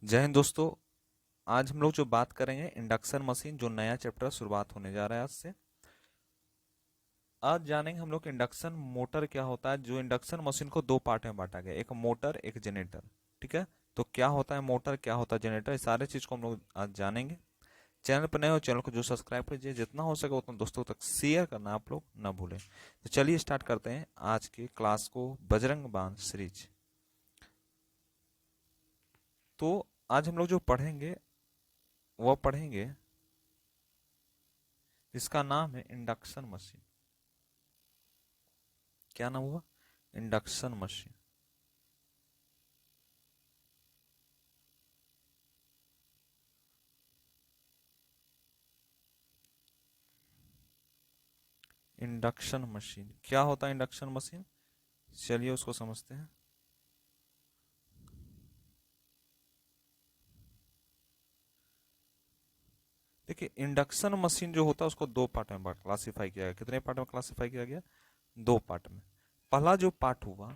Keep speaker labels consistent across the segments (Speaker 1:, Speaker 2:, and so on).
Speaker 1: जय हिंद दोस्तों। आज हम लोग जो बात करेंगे इंडक्शन मशीन, जो नया चैप्टर शुरुआत होने जा रहा है आज से। आज जानेंगे हम लोग इंडक्शन मोटर क्या होता है। जो इंडक्शन मशीन को दो पार्ट में बांटा गया, एक मोटर एक जनरेटर। ठीक है, तो क्या होता है मोटर, क्या होता है जनरेटर, इस सारे चीज को हम लोग आज जानेंगे। चैनल पर नए हो, चैनल को जो सब्सक्राइब कीजिए, जितना हो सके उतना दोस्तों तक शेयर करना आप लोग ना भूलें। तो चलिए स्टार्ट करते हैं आज की क्लास को, बजरंग बाण सीरीज। तो आज हम लोग जो पढ़ेंगे वह पढ़ेंगे, इसका नाम है इंडक्शन मशीन। क्या नाम हुआ? Induction machine. इंडक्शन मशीन क्या होता है? इंडक्शन मशीन, चलिए उसको समझते हैं। देखिए, इंडक्शन मशीन जो होता है उसको दो पार्ट में क्लासिफाई किया गया। कितने पार्ट में क्लासिफाई किया गया? दो पार्ट में। पहला जो पार्ट हुआ,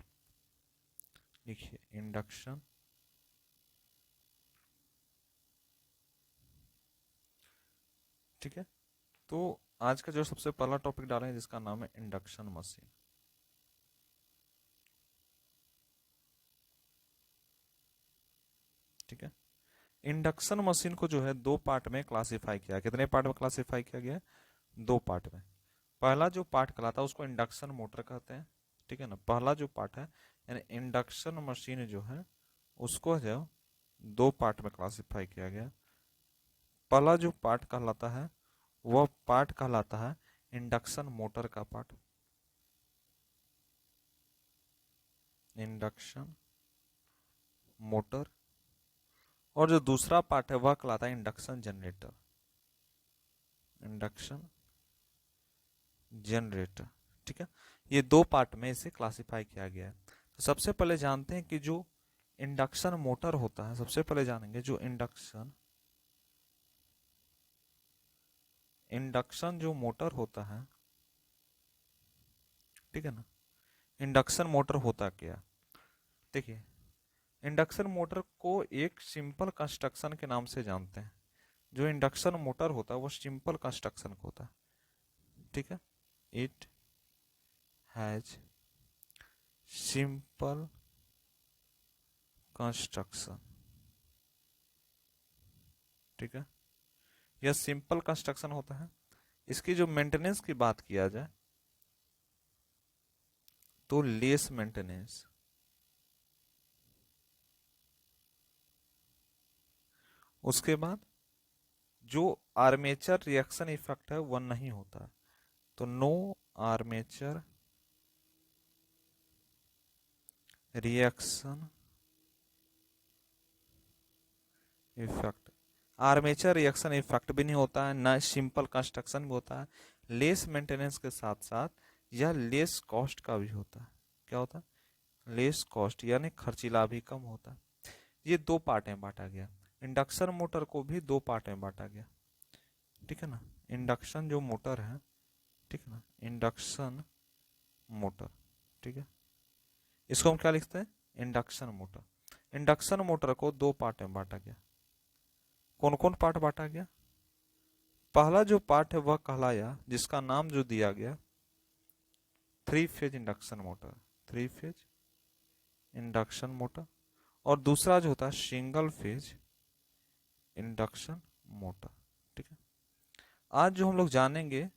Speaker 1: देखिए इंडक्शन, ठीक है। तो आज का जो सबसे पहला टॉपिक डालेंगे जिसका नाम है इंडक्शन मशीन। ठीक है, इंडक्शन मशीन को जो है दो पार्ट में क्लासिफाई किया। कितने पार्ट में क्लासिफाई किया गया? दो पार्ट में। पहला जो पार्ट कहलाता है उसको इंडक्शन मोटर कहते हैं। ठीक है ना, पहला जो पार्ट है यानी इंडक्शन मशीन जो है उसको जो दो पार्ट में क्लासिफाई किया गया। पहला जो पार्ट कहलाता है वह पार्ट कहलाता है इंडक्शन मोटर का पार्ट, इंडक्शन मोटर। और जो दूसरा पार्ट है वह कहलाता है इंडक्शन जनरेटर, इंडक्शन जनरेटर। ठीक है, ये दो पार्ट में इसे क्लासिफाई किया गया है। तो सबसे पहले जानते हैं कि जो इंडक्शन मोटर होता है, सबसे पहले जानेंगे जो इंडक्शन इंडक्शन जो मोटर होता है। ठीक है ना, इंडक्शन मोटर होता क्या? देखिए, इंडक्शन मोटर को एक सिंपल कंस्ट्रक्शन के नाम से जानते हैं। जो इंडक्शन मोटर होता है वो सिंपल कंस्ट्रक्शन का होता है। ठीक है, इट हैज सिंपल कंस्ट्रक्शन। ठीक है, यह सिंपल कंस्ट्रक्शन होता है। इसकी जो मेंटेनेंस की बात किया जाए तो लेस मेंटेनेंस। उसके बाद जो आर्मेचर रिएक्शन इफेक्ट है वह नहीं होता, तो no armature reaction effect. Armature reaction effect भी नहीं होता है, ना सिंपल कंस्ट्रक्शन भी होता है। लेस मेंटेनेंस के साथ साथ यह लेस कॉस्ट का भी होता है। क्या होता है? लेस कॉस्ट, यानी खर्चीला भी कम होता है। ये दो पार्ट में बांटा गया। इंडक्शन मोटर को भी दो पार्ट में बांटा गया। ठीक है ना, इंडक्शन जो मोटर है, ठीक है ना, इंडक्शन मोटर। ठीक है, इसको हम क्या लिखते हैं? Induction motor. इंडक्शन मोटर को दो पार्ट में बांटा गया। कौन कौन पार्ट बांटा गया? पहला जो पार्ट है वह कहलाया, जिसका नाम जो दिया गया, three phase induction motor, three phase induction motor. और दूसरा जो होता है सिंगल फेज इंडक्शन मोटर। ठीक है, आज जो हम लोग जानेंगे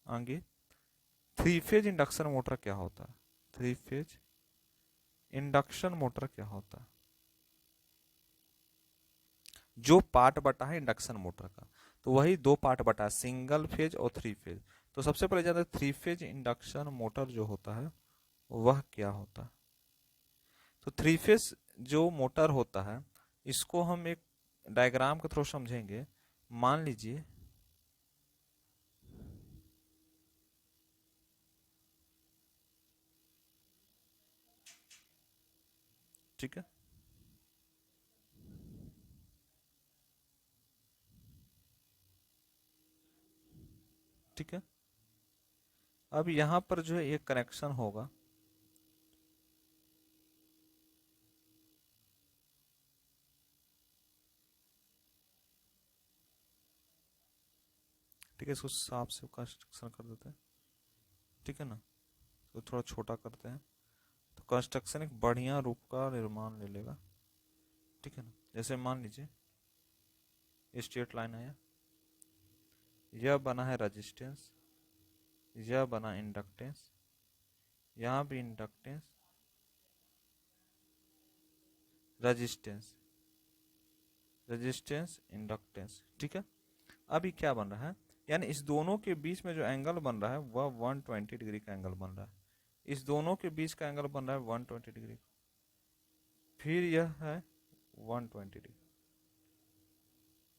Speaker 1: आगे, थ्री फेज इंडक्शन मोटर क्या होता है, थ्री फेज इंडक्शन मोटर क्या होता है। जो पार्ट बटा है इंडक्शन मोटर का, तो वही दो पार्ट बटा है, सिंगल फेज और थ्री फेज। तो सबसे पहले जानते हैं थ्री फेज इंडक्शन मोटर जो होता है वह क्या होता है। तो थ्री फेज जो मोटर होता है इसको हम एक डायग्राम के थ्रू समझेंगे। मान लीजिए, ठीक है, ठीक है। अब यहां पर जो है एक कनेक्शन होगा, ठीक है, इसको साफ से कंस्ट्रक्शन कर देते हैं, ठीक है ना, तो थोड़ा छोटा करते हैं, तो कंस्ट्रक्शन एक बढ़िया रूप का निर्माण ले लेगा, ठीक है ना। जैसे मान लीजिए स्ट्रेट लाइन आया, यह बना है रजिस्टेंस, यह बना इंडक्टेंस, यहाँ भी इंडक्टेंस रजिस्टेंस, रेजिस्टेंस इंडक्टेंस, ठीक है। अभी क्या बन रहा है, यानी इस दोनों के बीच में जो एंगल बन रहा है वह 120 डिग्री का एंगल बन रहा है, इस दोनों के बीच का एंगल बन रहा है 120 डिग्री, फिर यह है 120 डिग्री,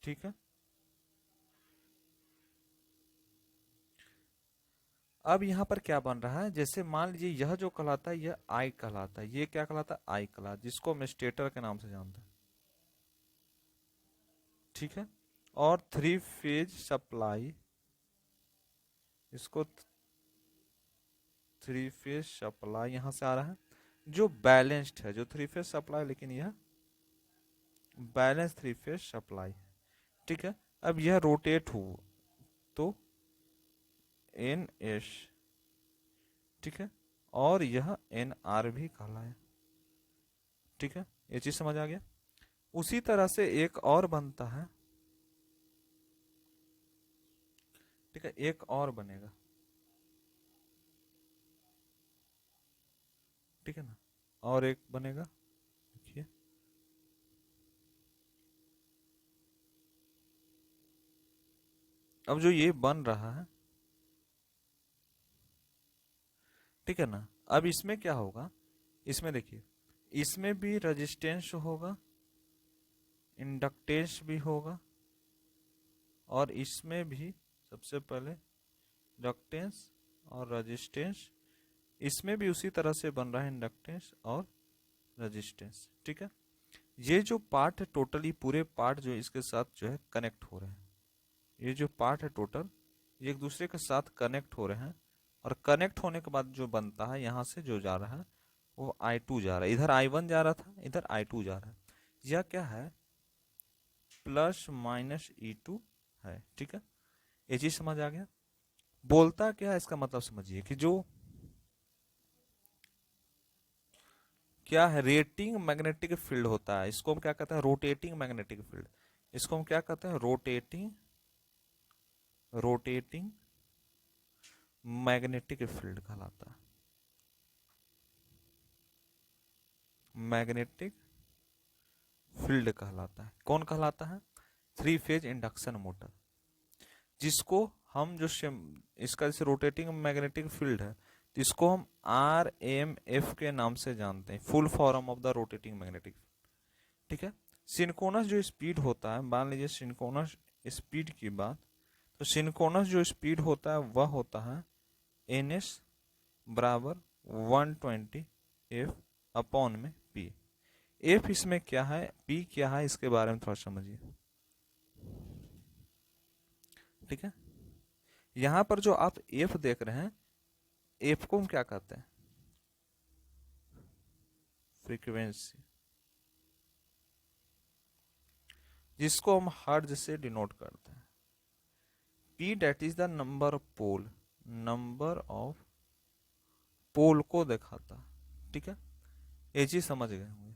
Speaker 1: ठीक है। अब यहाँ पर क्या बन रहा है, जैसे मान लीजिए यह जो कहलाता है यह आई कहलाता है, ये क्या कहलाता है आई कहलाता, जिसको हम स्टेटर के नाम से जानते हैं, ठीक है। और थ्री फेज सप्लाई, इसको थ्री फेज सप्लाई यहां से आ रहा है, जो बैलेंस्ड है, जो थ्री फेज सप्लाई, लेकिन यह बैलेंस थ्री फेज सप्लाई, ठीक है। अब यह रोटेट हो तो एन एस, ठीक है, और यह एन आर भी कहलाए, ठीक है, ये चीज समझ आ गया। उसी तरह से एक और बनता है, ठीक है, एक और बनेगा, ठीक है ना, और एक बनेगा, देखिए अब जो ये बन रहा है, ठीक है ना, अब इसमें क्या होगा, इसमें देखिए, इसमें भी रेजिस्टेंस होगा, इंडक्टेंस भी होगा, और इसमें भी सबसे पहले इंडक्टेंस और रेजिस्टेंस, इसमें भी उसी तरह से बन रहा है इंडक्टेंस और रेजिस्टेंस, ठीक है। ये जो पार्ट है टोटली पूरे पार्ट जो इसके साथ जो है कनेक्ट हो रहे हैं, ये जो पार्ट है टोटल ये एक दूसरे के साथ कनेक्ट हो रहे हैं, और कनेक्ट होने के बाद जो बनता है यहाँ से जो जा रहा है वो I2 जा रहा है, इधर I1 जा रहा था, इधर I2 जा रहा है, यह क्या है प्लस माइनस E2 है, ठीक है। ये चीज समझ आ गया, बोलता क्या है इसका मतलब समझिए कि जो क्या है रेटिंग मैग्नेटिक फील्ड होता है, इसको हम क्या कहते हैं रोटेटिंग मैग्नेटिक फील्ड, इसको हम क्या कहते हैं रोटेटिंग रोटेटिंग मैग्नेटिक फील्ड कहलाता है, मैग्नेटिक फील्ड कहलाता है, कौन कहलाता है थ्री फेज इंडक्शन मोटर, जिसको हम जो इसका जैसे रोटेटिंग मैग्नेटिक फील्ड है तो इसको हम RMF के नाम से जानते हैं, full form of the rotating magnetic, ठीक है। सिंक्रोनस जो स्पीड होता है, मान लीजिए सिंक्रोनस स्पीड की बात, तो सिंक्रोनस जो स्पीड होता है वह होता है NS बराबर 120 F अपॉन में P, F इसमें क्या है P क्या है इसके बारे में थोड़ा समझिए, ठीक है। यहां पर जो आप F देख रहे हैं, F को हम क्या कहते हैं फ्रीक्वेंसी, जिसको हम हर्ट्ज से डिनोट करते हैं, P that is the number of pole, number of pole को दिखाता, ठीक है, ये चीज समझ गए होंगे।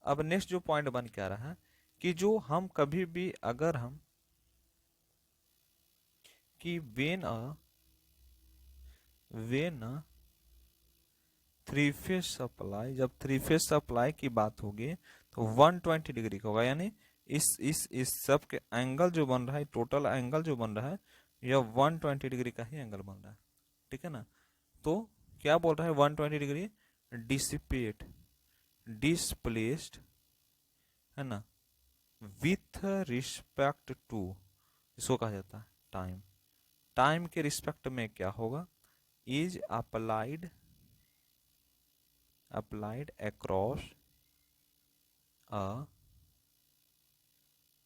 Speaker 1: अब नेक्स्ट जो पॉइंट बन के आ रहा है कि जो हम कभी भी अगर हम कि वेन थ्री फेज सप्लाई, जब थ्री फेज सप्लाई की बात होगी तो 120 डिग्री का होगा, यानी इस सब के एंगल जो बन रहा है, टोटल एंगल जो बन रहा है यह 120 डिग्री का ही एंगल बन रहा है, ठीक है ना। तो क्या बोल रहा है 120 डिग्री डिसिपेट डिस्प्लेस्ड, है ना, विथ रिस्पेक्ट टू, इसको कहा जाता है टाइम, टाइम के रिस्पेक्ट में क्या होगा is applied across a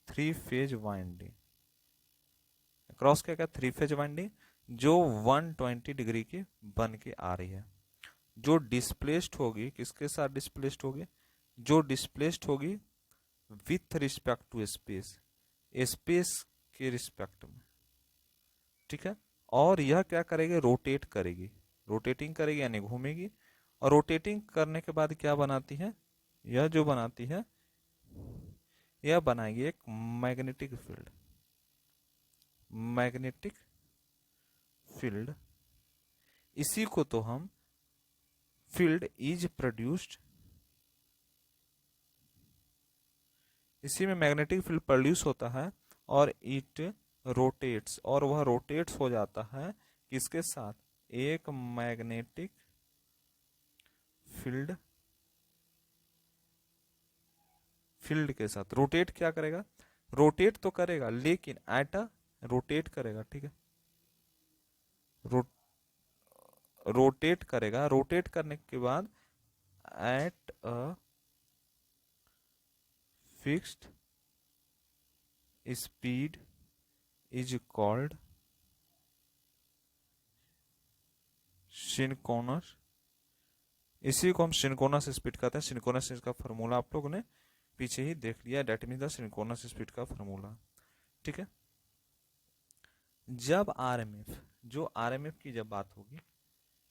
Speaker 1: three phase winding, across क्या क्या थ्री फेज वाइंडिंग जो 120 डिग्री की बन के आ रही है, जो डिस्प्लेस्ड होगी किसके साथ डिस्प्लेस्ड होगी, जो डिस्प्लेस्ड होगी with respect to space, space के रिस्पेक्ट में, ठीक है। और यह क्या करेगी, रोटेट करेगी, रोटेटिंग करेगी यानी घूमेगी। और रोटेटिंग करने के बाद क्या बनाती है, यह जो बनाती है यह बनाएगी एक मैग्नेटिक फील्ड, मैग्नेटिक फील्ड। इसी को तो हम फील्ड इज प्रोड्यूस्ड, इसी में मैग्नेटिक फील्ड प्रोड्यूस होता है और इट रोटेट्स, और वह रोटेट्स हो जाता है किसके साथ, एक मैग्नेटिक फील्ड, फील्ड के साथ। रोटेट क्या करेगा, रोटेट तो करेगा लेकिन एट अ, रोटेट करेगा, ठीक है, रो, रोटेट करेगा, रोटेट करने के बाद at a fixed speed is called synchronous. इसी को हम सिंक्रोनस स्पीड कहते हैं। सिंक्रोनस का फार्मूला आप लोगों ने पीछे ही देख लिया, that mean the synchronous speed का फार्मूला, ठीक है। जब आरएमएफ, जो आरएमएफ की जब बात होगी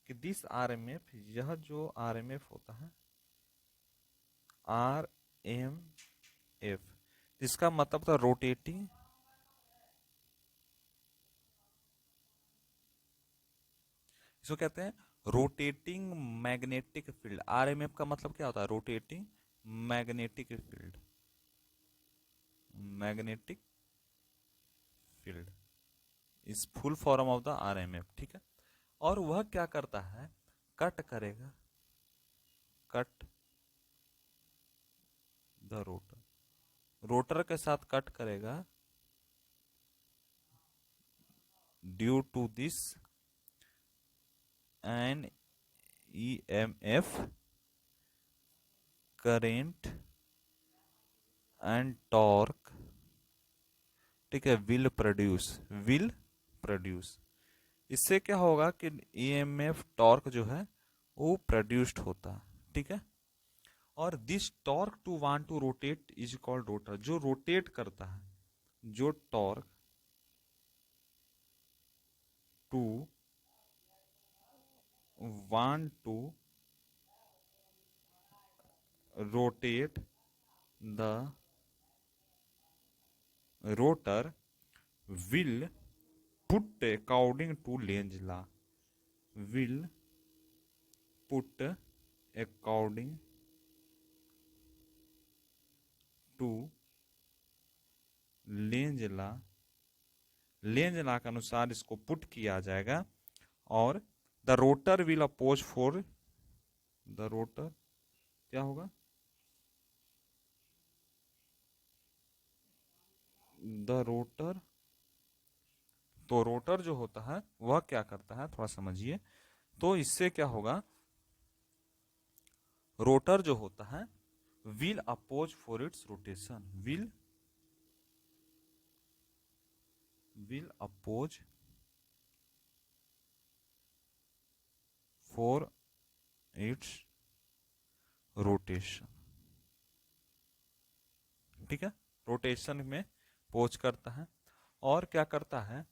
Speaker 1: कि दिस आरएमएफ, यह जो आरएमएफ होता है आरएमएफ, जिसका मतलब था रोटेटिंग, इसको कहते हैं रोटेटिंग मैग्नेटिक फील्ड। आरएमएफ का मतलब क्या होता है, rotating magnetic field, magnetic field is full form of the RMF, ठीक है। और वह क्या करता है, कट करेगा, कट द रोटर, रोटर के साथ कट करेगा due to this an EMF current and torque, ठीक है, विल प्रोड्यूस, विल प्रोड्यूस। इससे क्या होगा कि ईएमएफ टॉर्क जो है वो प्रोड्यूस्ड होता है, ठीक है। और this torque to want to rotate is called rotor, जो रोटेट करता है, जो torque to want to rotate the rotor will put according to Lenz law, will put according to Lenz law, Lenz law के अनुसार इसको put किया जाएगा। और the rotor will oppose for, the rotor क्या होगा, द रोटर, तो rotor जो होता है वह क्या करता है, थोड़ा समझिए। तो इससे क्या होगा, रोटर जो होता है will oppose for its rotation, will oppose for its rotation, ठीक है। रोटेशन में पोज करता है। और क्या करता है,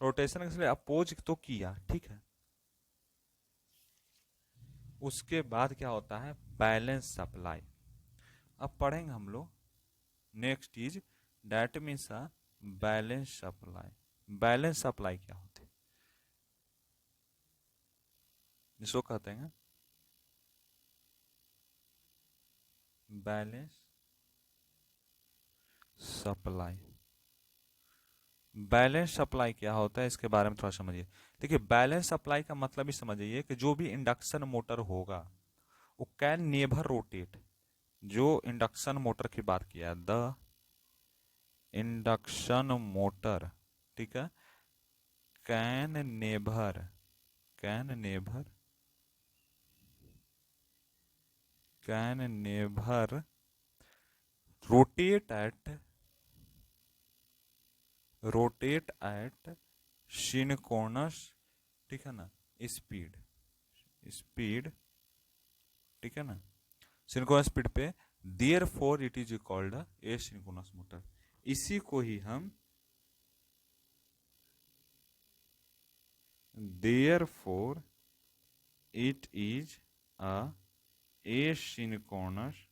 Speaker 1: रोटेशन के लिए अपोज तो किया, ठीक है। उसके बाद क्या होता है, बैलेंस सप्लाई। अब पढ़ेंगे हम लोग, next is that means balance supply. Balance supply क्या होती है, जिसको कहते हैं बैलेंस सप्लाई। बैलेंस सप्लाई क्या होता है इसके बारे में थोड़ा समझिए। देखिए बैलेंस सप्लाई का मतलब ही समझिए कि जो भी इंडक्शन मोटर होगा वो कैन नेवर रोटेट, जो इंडक्शन मोटर की बात किया, द इंडक्शन मोटर, ठीक है, can never, can never, can never rotate at, rotate at synchronous, ठीक है ना, स्पीड, स्पीड, ठीक है ना, सिंक्रोनस स्पीड पे, therefore it is called a synchronous motor. इसी को ही हम therefore it is a asynchronous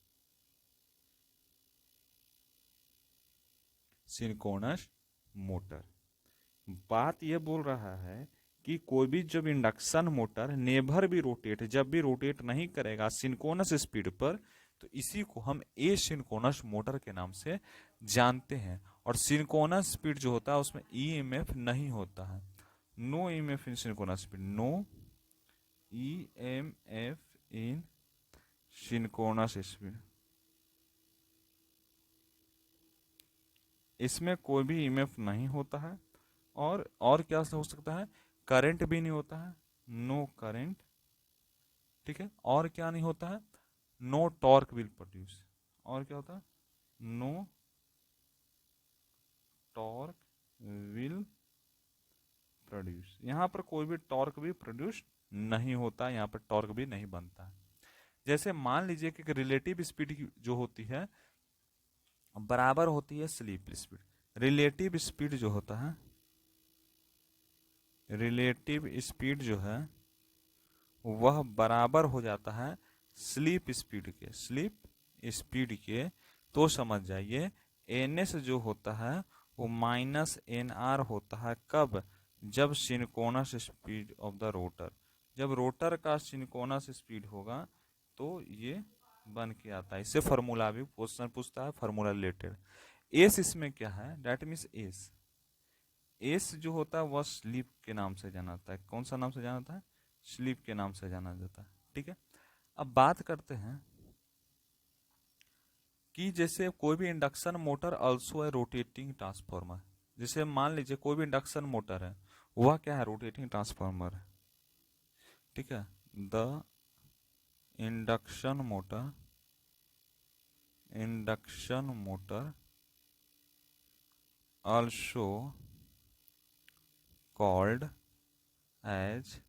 Speaker 1: motor. बात यह बोल रहा है कि कोई भी जब इंडक्शन मोटर नेवर भी रोटेट, जब भी रोटेट नहीं करेगा सिंक्रोनस स्पीड पर, तो इसी को हम एसिंक्रोनस मोटर के नाम से जानते हैं। और सिंक्रोनस स्पीड जो होता है उसमें ईएमएफ नहीं होता है, no EMF in synchronous speed, no EMF in synchronous speed. इसमें कोई भी ईएमएफ नहीं होता है। और क्या हो सकता है, करंट भी नहीं होता है, नो करंट, ठीक है। और क्या नहीं होता है, नो टॉर्क विल प्रोड्यूस। और क्या होता है, नो टॉर्क विल प्रोड्यूस। यहां पर कोई भी टॉर्क भी प्रोड्यूस नहीं होता, यहां पर टॉर्क भी नहीं बनता है। जैसे मान लीजिए कि रिलेटिव स्पीड जो होती है बराबर होती है स्लीप स्पीड। रिलेटिव स्पीड जो होता है, रिलेटिव स्पीड जो है वह बराबर हो जाता है स्लीप स्पीड के, स्लीप स्पीड के। तो समझ जाइए एनएस जो होता है वो माइनस एन आर होता है। कब, जब synchronous speed of the rotor, जब रोटर का सिंक्रोनस स्पीड होगा तो ये बन के आता है। इससे फार्मूला भी क्वेश्चन पूछता है, फार्मूला रिलेटेड। एस इसमें क्या है, डेट मीन्स एस, एस जो होता है वह स्लीप के नाम से जाना जाता है। कौन सा नाम से जाना जाता है, स्लीप के नाम से जाना जाता है, ठीक है। अब बात करते हैं कि जैसे कोई भी इंडक्शन मोटर ऑल्सो है रोटेटिंग ट्रांसफॉर्मर। जैसे मान लीजिए कोई भी इंडक्शन मोटर है, वह क्या है, रोटेटिंग ट्रांसफॉर्मर है, ठीक है। The induction motor also called as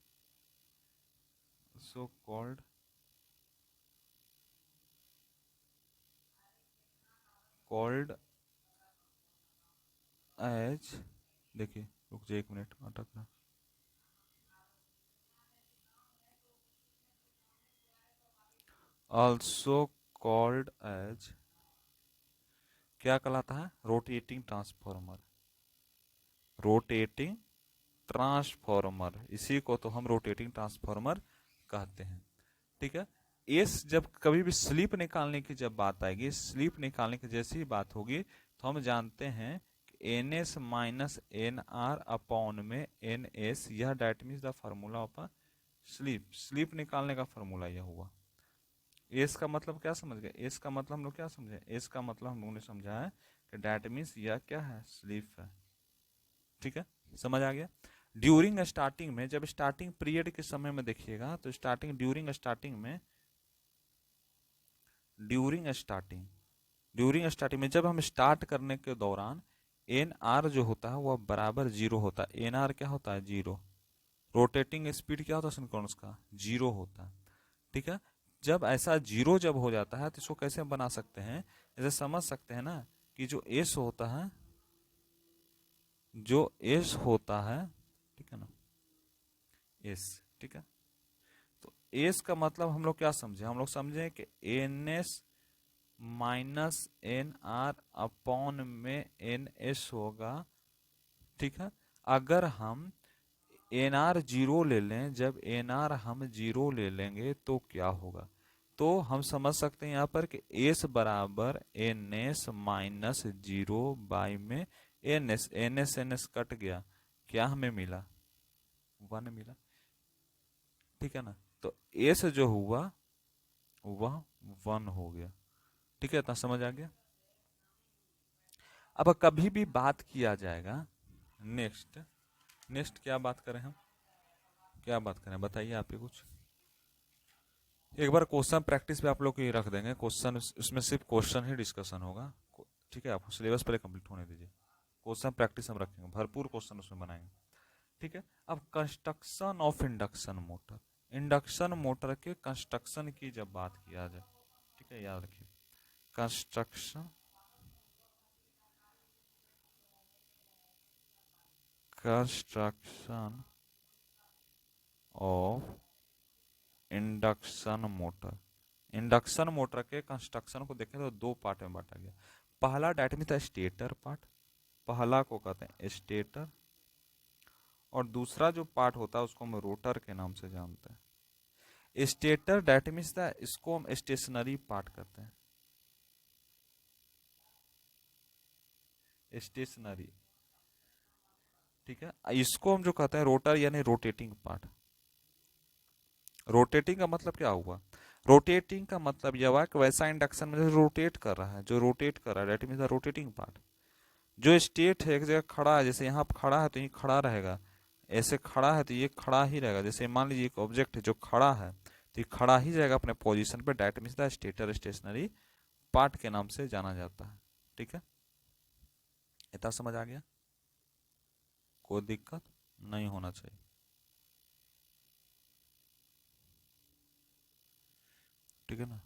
Speaker 1: so called as, देखिए रुक जाइए 1 मिनट अटक रहा, ऑल्सो कॉल्ड एज, क्या कहलाता है, रोटेटिंग ट्रांसफॉर्मर, रोटेटिंग ट्रांसफॉर्मर, इसी को तो हम रोटेटिंग ट्रांसफॉर्मर कहते हैं, ठीक है। एस जब कभी भी स्लीप निकालने की जब बात आएगी, स्लीप निकालने की जैसी बात होगी तो हम जानते हैं N S minus N R upon में एन एस, यह that means the formula of slip. Slip निकालने का फार्मूला यह हुआ। एस का मतलब क्या समझ गए, एस का मतलब हम लोग क्या समझे, एस का मतलब हम लोगों ने समझा है कि डेट मीन्स यह क्या है, स्लीप है, ठीक है, समझ आ गया। ड्यूरिंग स्टार्टिंग में, जब स्टार्टिंग पीरियड के समय में देखिएगा तो स्टार्टिंग ड्यूरिंग स्टार्टिंग में, ड्यूरिंग स्टार्टिंग में जब हम स्टार्ट करने के दौरान एन आर जो होता है वह बराबर जीरो होता है। एन आर क्या होता है, जीरो। रोटेटिंग स्पीड क्या होता है सिंक्रोनस का, जीरो होता है, ठीक है। जब ऐसा जीरो जब हो जाता है तो इसको कैसे हम बना सकते हैं, जैसे समझ सकते हैं ना कि जो एस होता है, जो एस होता है, ठीक है ना, एस, ठीक है। तो एस का मतलब हम लोग क्या समझे, हम लोग समझे कि N S minus N R upon में एन एस होगा, ठीक है। अगर हम एन आर जीरो ले लें, जब एन आर हम जीरो ले लेंगे तो क्या होगा, तो हम समझ सकते हैं यहाँ पर कि एस बराबर N S minus zero by में N S, N S cut गया, क्या हमें मिला, 1 मिला, ठीक है ना। तो एस जो हुआ वह 1 हो गया, ठीक है, इतना समझ आ गया। अब कभी भी बात किया जाएगा, नेक्स्ट नेक्स्ट क्या बात करें हम, क्या बात करें बताइए आप ही कुछ। एक बार क्वेश्चन प्रैक्टिस पे आप लोग को रख देंगे, क्वेश्चन उसमें सिर्फ क्वेश्चन ही डिस्कशन होगा, ठीक है। आपको सिलेबस पहले कंप्लीट होने दीजिए, क्वेश्चन प्रैक्टिस हम रखेंगे, भरपूर क्वेश्चन उसमें बनाएंगे, ठीक है। अब construction of induction motor, induction motor के कंस्ट्रक्शन की जब बात किया जाए, ठीक है, याद रखिए construction, construction of induction motor. Induction motor के कंस्ट्रक्शन को देखें तो दो पार्ट में बांटा गया। पहला डेट मीन था स्टेटर पार्ट, पहला को कहते हैं स्टेटर, और दूसरा जो पार्ट होता है उसको हम रोटर के नाम से जानते हैं। स्टेटर डेट मीन्स था, इसको हम स्टेशनरी पार्ट कहते हैं, स्टेशनरी। ठीक है, इसको हम जो कहते हैं रोटर यानी रोटेटिंग पार्ट। रोटेटिंग का मतलब क्या हुआ? रोटेटिंग का मतलब यह हुआ कि वैसा इंडक्शन में रोटेट कर रहा है, जो रोटेट कर रहा है date means the rotating part. जो स्टेट है एक जगह खड़ा है, जैसे यहाँ खड़ा है तो ये खड़ा रहेगा, ऐसे खड़ा है तो ये खड़ा ही रहेगा। जैसे मान लीजिए एक ऑब्जेक्ट है जो खड़ा है तो ये खड़ा ही जाएगा अपने पोजीशन पे, that means the stator stationary part के नाम से जाना जाता है। ठीक है, इतना समझ आ गया? कोई दिक्कत नहीं होना चाहिए। ठीक है ना,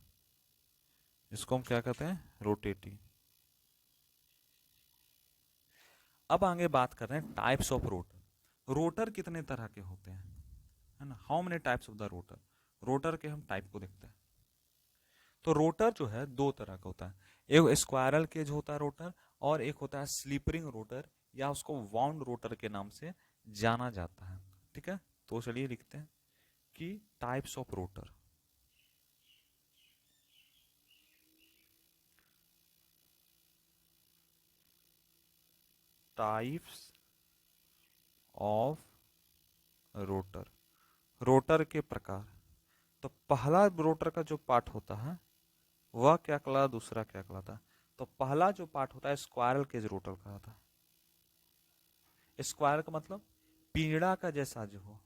Speaker 1: इसको हम क्या कहते हैं? रोटेटिंग। अब आगे बात कर रहे हैं टाइप्स ऑफ रोटर। रोटर कितने तरह के होते हैं, है ना? How many types of the rotor. Rotor के हम टाइप को देखते हैं। तो रोटर जो है दो तरह का होता है, एक स्क्वायरल केज होता है रोटर, और एक होता है स्लीपरिंग रोटर, या उसको वाउंड रोटर के नाम से जाना जाता है। ठीक है, तो चलिए लिखते हैं कि types of rotor. Types of rotor, rotor के प्रकार। तो पहला रोटर का जो पार्ट होता है वह क्या कहलाता, दूसरा क्या कहलाता? तो पहला जो पार्ट होता है स्क्वायरल केज रोटर कहलाता है। स्क्वायर का मतलब पिंजड़ा का जैसा जो हो,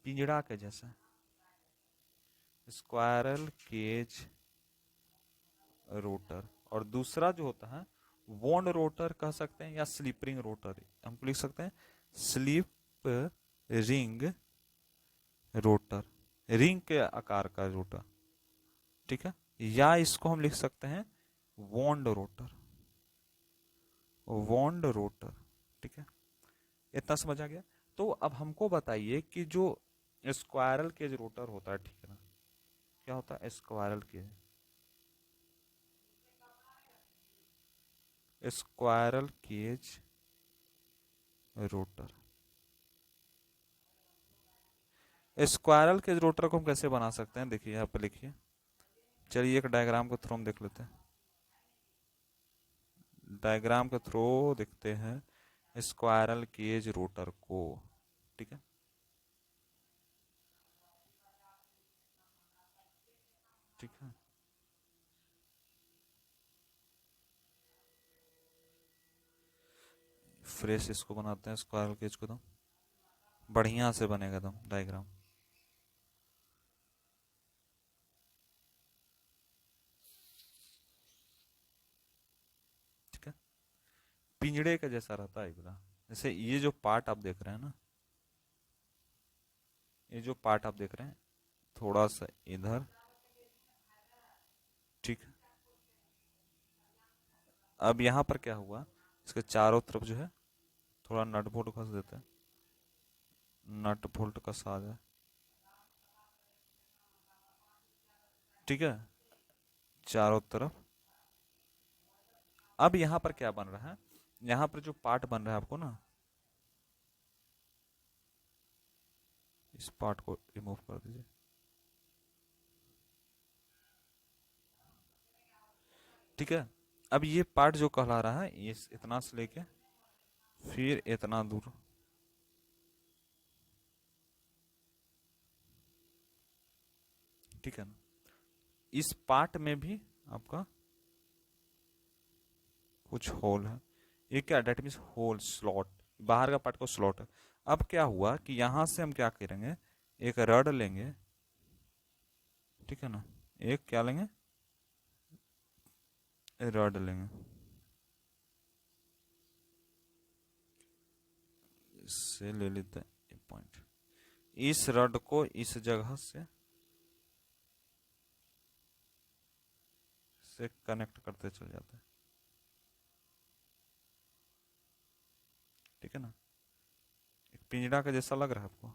Speaker 1: पिंजड़ा के जैसा, स्क्वायरल केज रोटर। और दूसरा जो होता है वॉन्ड रोटर कह सकते हैं, या स्लीपरिंग रोटर हम लिख सकते हैं, स्लीप रिंग रोटर, रिंग के आकार का रोटर। ठीक है, या इसको हम लिख सकते हैं वॉन्ड रोटर, वॉन्ड रोटर। ठीक है, इतना समझ आ गया? तो अब हमको बताइए कि जो स्क्वायरल केज रोटर होता है, ठीक है ना, क्या होता है squirrel cage, squirrel cage rotor. Squirrel cage rotor को हम कैसे बना सकते हैं, देखिए यहाँ पे लिखिए। चलिए एक डायग्राम के थ्रू हम देख लेते हैं, डायग्राम के थ्रू देखते हैं स्क्वायरल केज रोटर को। ठीक है, ठीक है, फ्रेश इसको बनाते हैं स्क्वायरल केज को, तो बढ़िया से बनेगा एकदम डायग्राम। ठीक है, पिंजड़े का जैसा रहता है एकदम। जैसे ये जो पार्ट आप देख रहे हैं ना, ये जो पार्ट आप देख रहे हैं थोड़ा सा इधर, ठीक है। अब यहाँ पर क्या हुआ, इसके चारों तरफ जो है थोड़ा नट बोल्ट घस देते हैं, नट बोल्ट कसा जाए। ठीक है, चारों तरफ। अब यहाँ पर क्या बन रहा है, यहाँ पर जो पार्ट बन रहा है आपको ना, इस पार्ट को रिमूव कर दीजिए। ठीक है, अब ये पार्ट जो कहला रहा है ये इतना से लेके फिर इतना दूर, ठीक है ना, इस पार्ट में भी आपका कुछ होल है। ये क्या, डेट मीन्स होल स्लॉट, बाहर का पार्ट को स्लॉट है। अब क्या हुआ कि यहां से हम क्या करेंगे, एक रड लेंगे, ठीक है ना, एक क्या लेंगे, रड लेंगे, इससे ले लेते हैं ये पॉइंट, इस रड को इस जगह से कनेक्ट करते चल जाते हैं। ठीक है ना, एक पिंजरा का जैसा लग रहा है आपको,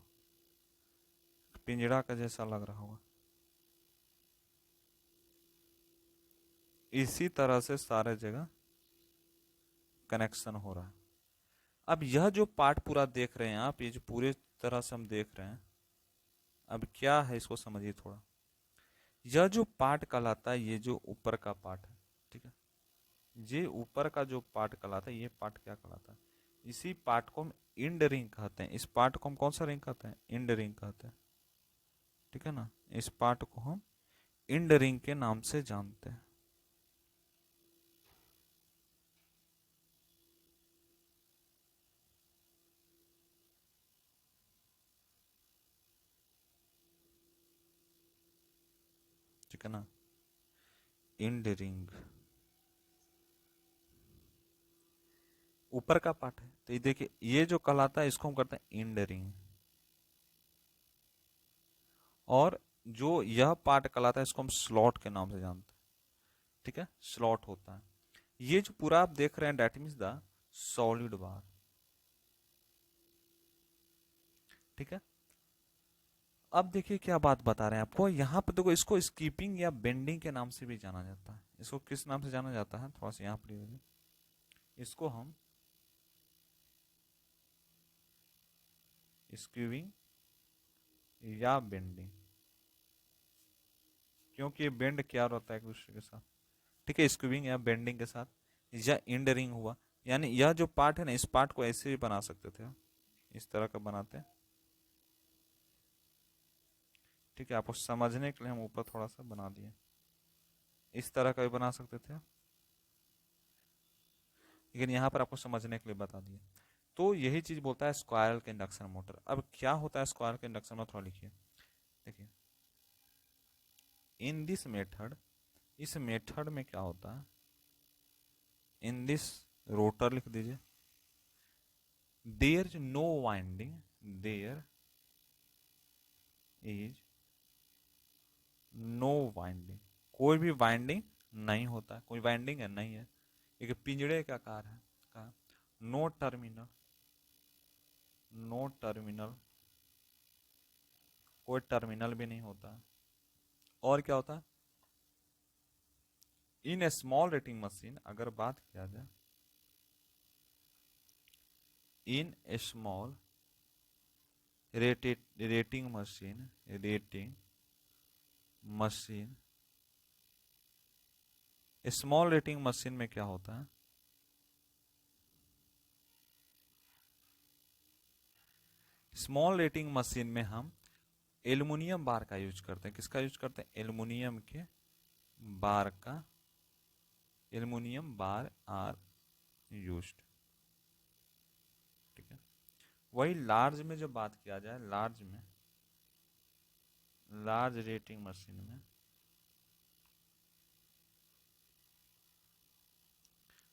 Speaker 1: पिंजड़ा का जैसा लग रहा होगा। इसी तरह से सारे जगह कनेक्शन हो रहा है। अब यह जो पार्ट पूरा देख रहे हैं आप, ये जो पूरे तरह से हम देख रहे हैं, अब क्या है इसको समझिए थोड़ा। यह जो पार्ट कहलाता है, ये जो ऊपर का पार्ट है, ठीक है, ये ऊपर का जो पार्ट कहलाता है, ये पार्ट क्या कहलाता है, इसी पार्ट को हम इंड रिंग कहते हैं। इस पार्ट को हम कौन सा रिंग कहते हैं? इंड रिंग कहते हैं, ठीक है ना। इस पार्ट को हम इंड रिंग के नाम से जानते हैं। ठीक है ना, इंड रिंग ऊपर का पार्ट है। तो ये देखिए, ये जो कहलाता है इसको हम करते हैं इंड रिंग, और जो यह पार्ट कहलाता है इसको हम स्लॉट के नाम से जानते हैं, ठीक है, स्लॉट होता है। ये जो पूरा आप देख रहे हैं, डेट मीन्स द सॉलिड बार, ठीक है। अब देखिए क्या बात बता रहे हैं आपको, यहाँ पे देखो, इसको स्कीपिंग या बेंडिंग के नाम से भी जाना जाता है। इसको किस नाम से जाना जाता है, थोड़ा सा यहाँ पर, इसको हम स्क्यूइंग या बेंडिंग, क्योंकि ये बेंड क्या होता है एक दूसरे के साथ, ठीक है, स्क्यूइंग या बेंडिंग के साथ, या इंड रिंग हुआ। यानी यह जो पार्ट है ना, इस पार्ट को ऐसे भी बना सकते थे, इस तरह का बनाते हैं, ठीक है। आपको समझने के लिए हम ऊपर थोड़ा सा बना दिए, इस तरह का भी बना सकते थे, लेकिन यहाँ पर आपको समझने के लिए बता दिए। तो यही चीज बोलता है स्क्वायरल का इंडक्शन मोटर। अब क्या होता है स्क्वायरल का इंडक्शन मोटर, थोड़ा लिखिए, देखिए, इन दिस मेथड, इस मेथड में क्या होता है, इन दिस रोटर लिख दीजिए, there is no winding, there is no winding, कोई भी वाइंडिंग नहीं होता है, कोई वाइंडिंग है नहीं है, एक पिंजड़े का आकार है का, नो टर्मिनल, नो टर्मिनल, कोई टर्मिनल भी नहीं होता। और क्या होता है, in a small rating machine, अगर बात किया जाए in a small rating machine, rating machine, small rating machine में क्या होता है, स्मॉल रेटिंग मशीन में हम एल्युमिनियम बार का यूज करते हैं। किसका यूज करते हैं? एल्युमिनियम के बार का, एल्युमिनियम बार आर यूज्ड, ठीक है। वही लार्ज में जब बात किया जाए, लार्ज में, लार्ज रेटिंग मशीन में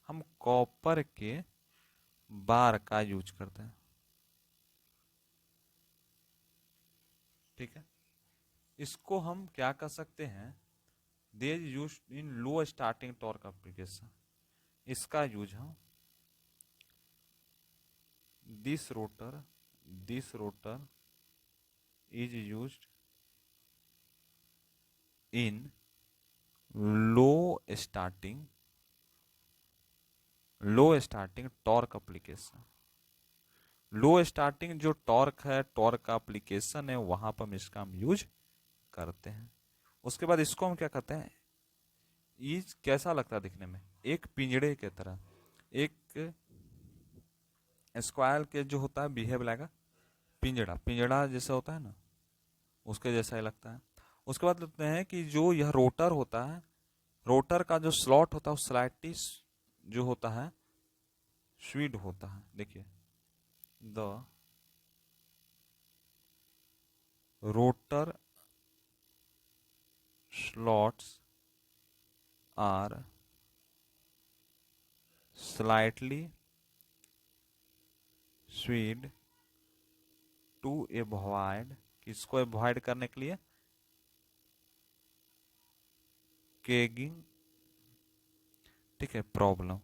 Speaker 1: हम कॉपर के बार का यूज करते हैं, ठीक है। इसको हम क्या कर सकते हैं, they use in low starting torque application, इसका यूज हम this rotor, this rotor is used in low starting, low starting torque application, low starting जो टॉर्क है, टॉर्क का एप्लीकेशन है, वहां पर हम इसका हम यूज करते हैं। उसके बाद इसको हम क्या कहते हैं, ये कैसा लगता है दिखने में, एक पिंजड़े की तरह, एक स्क्वायर के जो होता है बिहेव लगेगा, पिंजड़ा, पिंजड़ा जैसा होता है ना, उसके जैसा ही लगता है। उसके बाद लेते हैं कि जो यह रोटर होता है, रोटर का जो स्लॉट होता है वो स्लाइटली जो होता है स्वीड होता है। देखिए, the rotor slots are slightly skewed to avoid, किसको एवॉइड करने के लिए, केगिंग, ठीक है, प्रॉब्लम।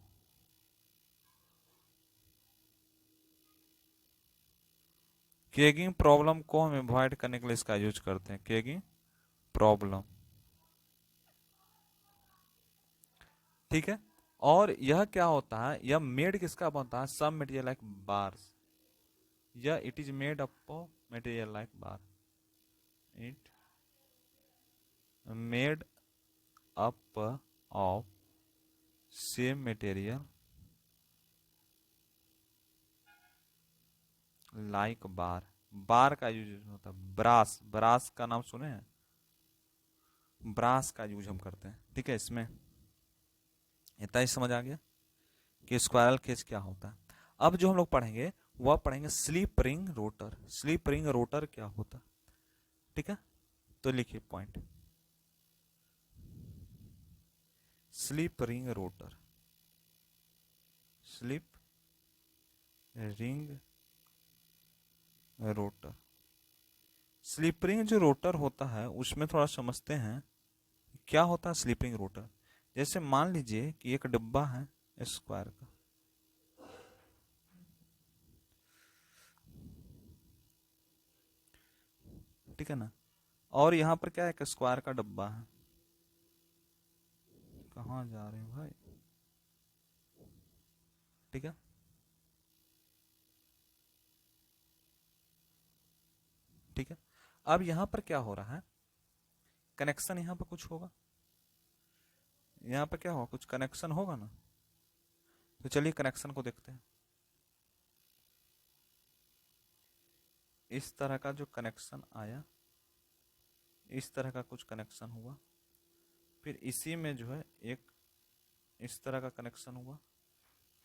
Speaker 1: केगिंग प्रॉब्लम को हम अवॉइड करने के लिए इसका यूज करते हैं, केगिंग प्रॉब्लम। ठीक है। और यह क्या होता है, यह मेड किसका बनता है, सम मटेरियल लाइक बार्स, या it is made up of material like bar, it made up of same material like bar. Bar का यूज होता है ब्रास, ब्रास का नाम सुने हैं, ब्रास का यूज हम करते हैं। ठीक है, इसमें इतना ही समझ आ गया कि स्क्वायरल केज क्या होता है। अब जो हम लोग पढ़ेंगे वह पढ़ेंगे slip ring rotor. Slip ring rotor क्या होता है, ठीक है, तो लिखिए point, slip ring rotor, slip ring rotor. Slip ring जो रोटर होता है उसमें थोड़ा समझते हैं क्या होता है स्लिप रिंग रोटर। जैसे मान लीजिए कि एक डिब्बा है स्क्वायर का, ठीक है ना, और यहाँ पर क्या है, एक स्क्वायर का डब्बा है। कहाँ जा रहे हैं भाई, ठीक है, ठीक है। अब यहाँ पर क्या हो रहा है, कनेक्शन यहाँ पर कुछ होगा, यहाँ पर क्या होगा, कुछ कनेक्शन होगा ना। तो चलिए कनेक्शन को देखते हैं। इस तरह का जो कनेक्शन आया, इस तरह का कुछ कनेक्शन हुआ, फिर इसी में जो है एक इस तरह का कनेक्शन हुआ,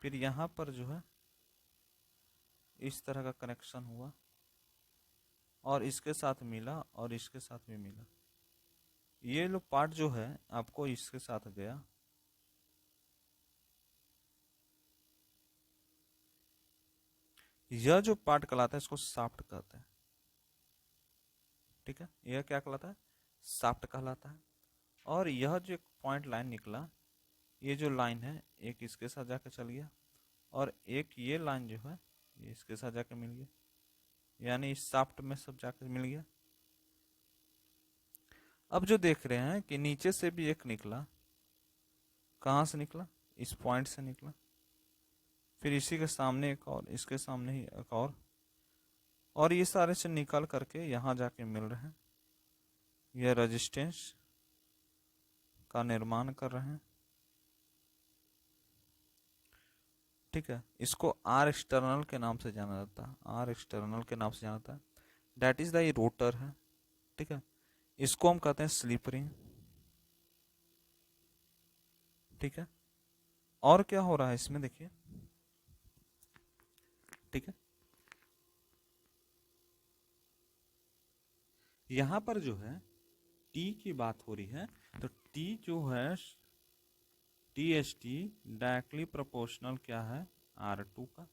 Speaker 1: फिर यहाँ पर जो है इस तरह का कनेक्शन हुआ, और इसके साथ मिला और इसके साथ भी मिला। ये लो पार्ट जो है आपको इसके साथ गया, यह जो पार्ट कहलाता है इसको शाफ्ट कहते हैं। ठीक है, यह क्या कहलाता है, शाफ्ट कहलाता है। और यह जो एक पॉइंट लाइन निकला, ये जो लाइन है एक इसके साथ जाके चल गया, और एक ये लाइन जो है ये इसके साथ जाके मिल गया, यानी इस शाफ्ट में सब जाके मिल गया। अब जो देख रहे हैं कि नीचे से भी एक निकला, कहाँ से निकला, इस पॉइंट से निकला, फिर इसी के सामने एक और, इसके सामने ही एक और ये सारे से निकल करके यहाँ जाके मिल रहे हैं, यह रेजिस्टेंस का निर्माण कर रहे हैं। ठीक है, इसको आर एक्सटर्नल के नाम से जाना जाता है, आर एक्सटर्नल के नाम से जाना जाता है, दैट इज द रोटर है। ठीक है, इसको हम कहते हैं स्लिप रिंग। ठीक है, और क्या हो रहा है इसमें देखिए, ठीक है, यहां पर जो है टी की बात हो रही है, तो टी जो है T S T directly proportional क्या है, आर टू का।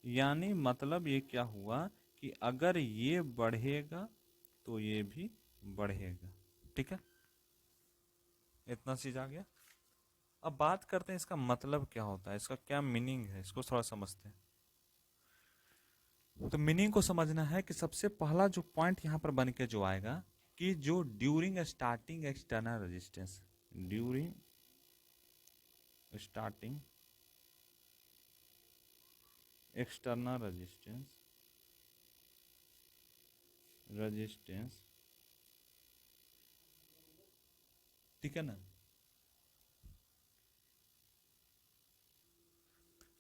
Speaker 1: यानी मतलब ये क्या हुआ कि अगर ये बढ़ेगा तो ये भी बढ़ेगा। ठीक है, इतना चीज आ गया। अब बात करते हैं इसका मतलब क्या होता है, इसका क्या मीनिंग है, इसको थोड़ा समझते हैं। तो मीनिंग को समझना है कि सबसे पहला जो पॉइंट यहां पर बन के जो आएगा कि जो during starting external resistance, during starting external resistance, resistance, ठीक है ना।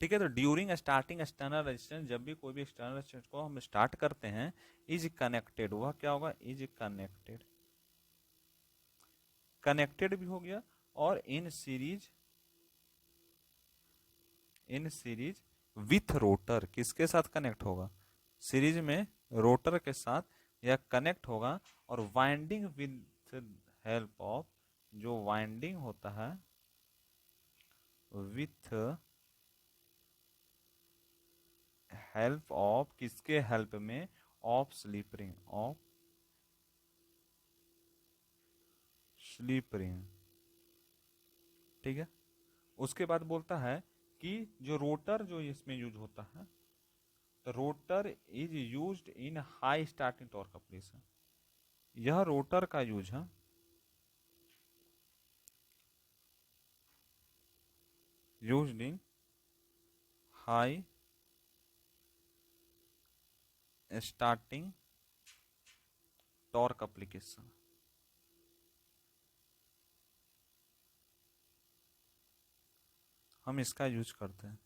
Speaker 1: ठीक है, तो ड्यूरिंग स्टार्टिंग एक्सटर्नल रेजिस्टेंस, जब भी कोई भी एक्सटर्नल रेजिस्टेंस को हम स्टार्ट करते हैं, इज कनेक्टेड, वह क्या होगा, इज कनेक्टेड, कनेक्टेड भी हो गया, और in series, in series with rotor, किसके साथ कनेक्ट होगा, सीरीज में रोटर के साथ यह कनेक्ट होगा, और वाइंडिंग विथ हेल्प ऑफ, जो वाइंडिंग होता है विथ हेल्प ऑफ, किसके हेल्प में, of sleep ring, of sleep ring. ठीक है, उसके बाद बोलता है कि जो रोटर जो इसमें यूज होता है, तो rotor is used in high starting torque application, यह रोटर का यूज है used in high starting torque application. हम इसका यूज करते हैं।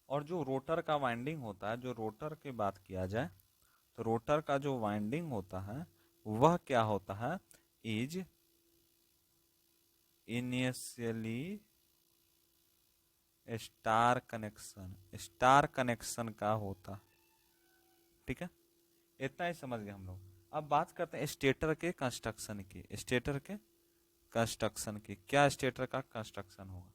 Speaker 1: और जो रोटर का वाइंडिंग होता है, जो रोटर की बात किया जाए तो रोटर का जो वाइंडिंग होता है वह क्या होता है, इज इनिशियली स्टार कनेक्शन का होता। ठीक है, इतना ही समझ गए हम लोग। अब बात करते हैं स्टेटर के कंस्ट्रक्शन की। स्टेटर के कंस्ट्रक्शन की, क्या स्टेटर का कंस्ट्रक्शन होगा?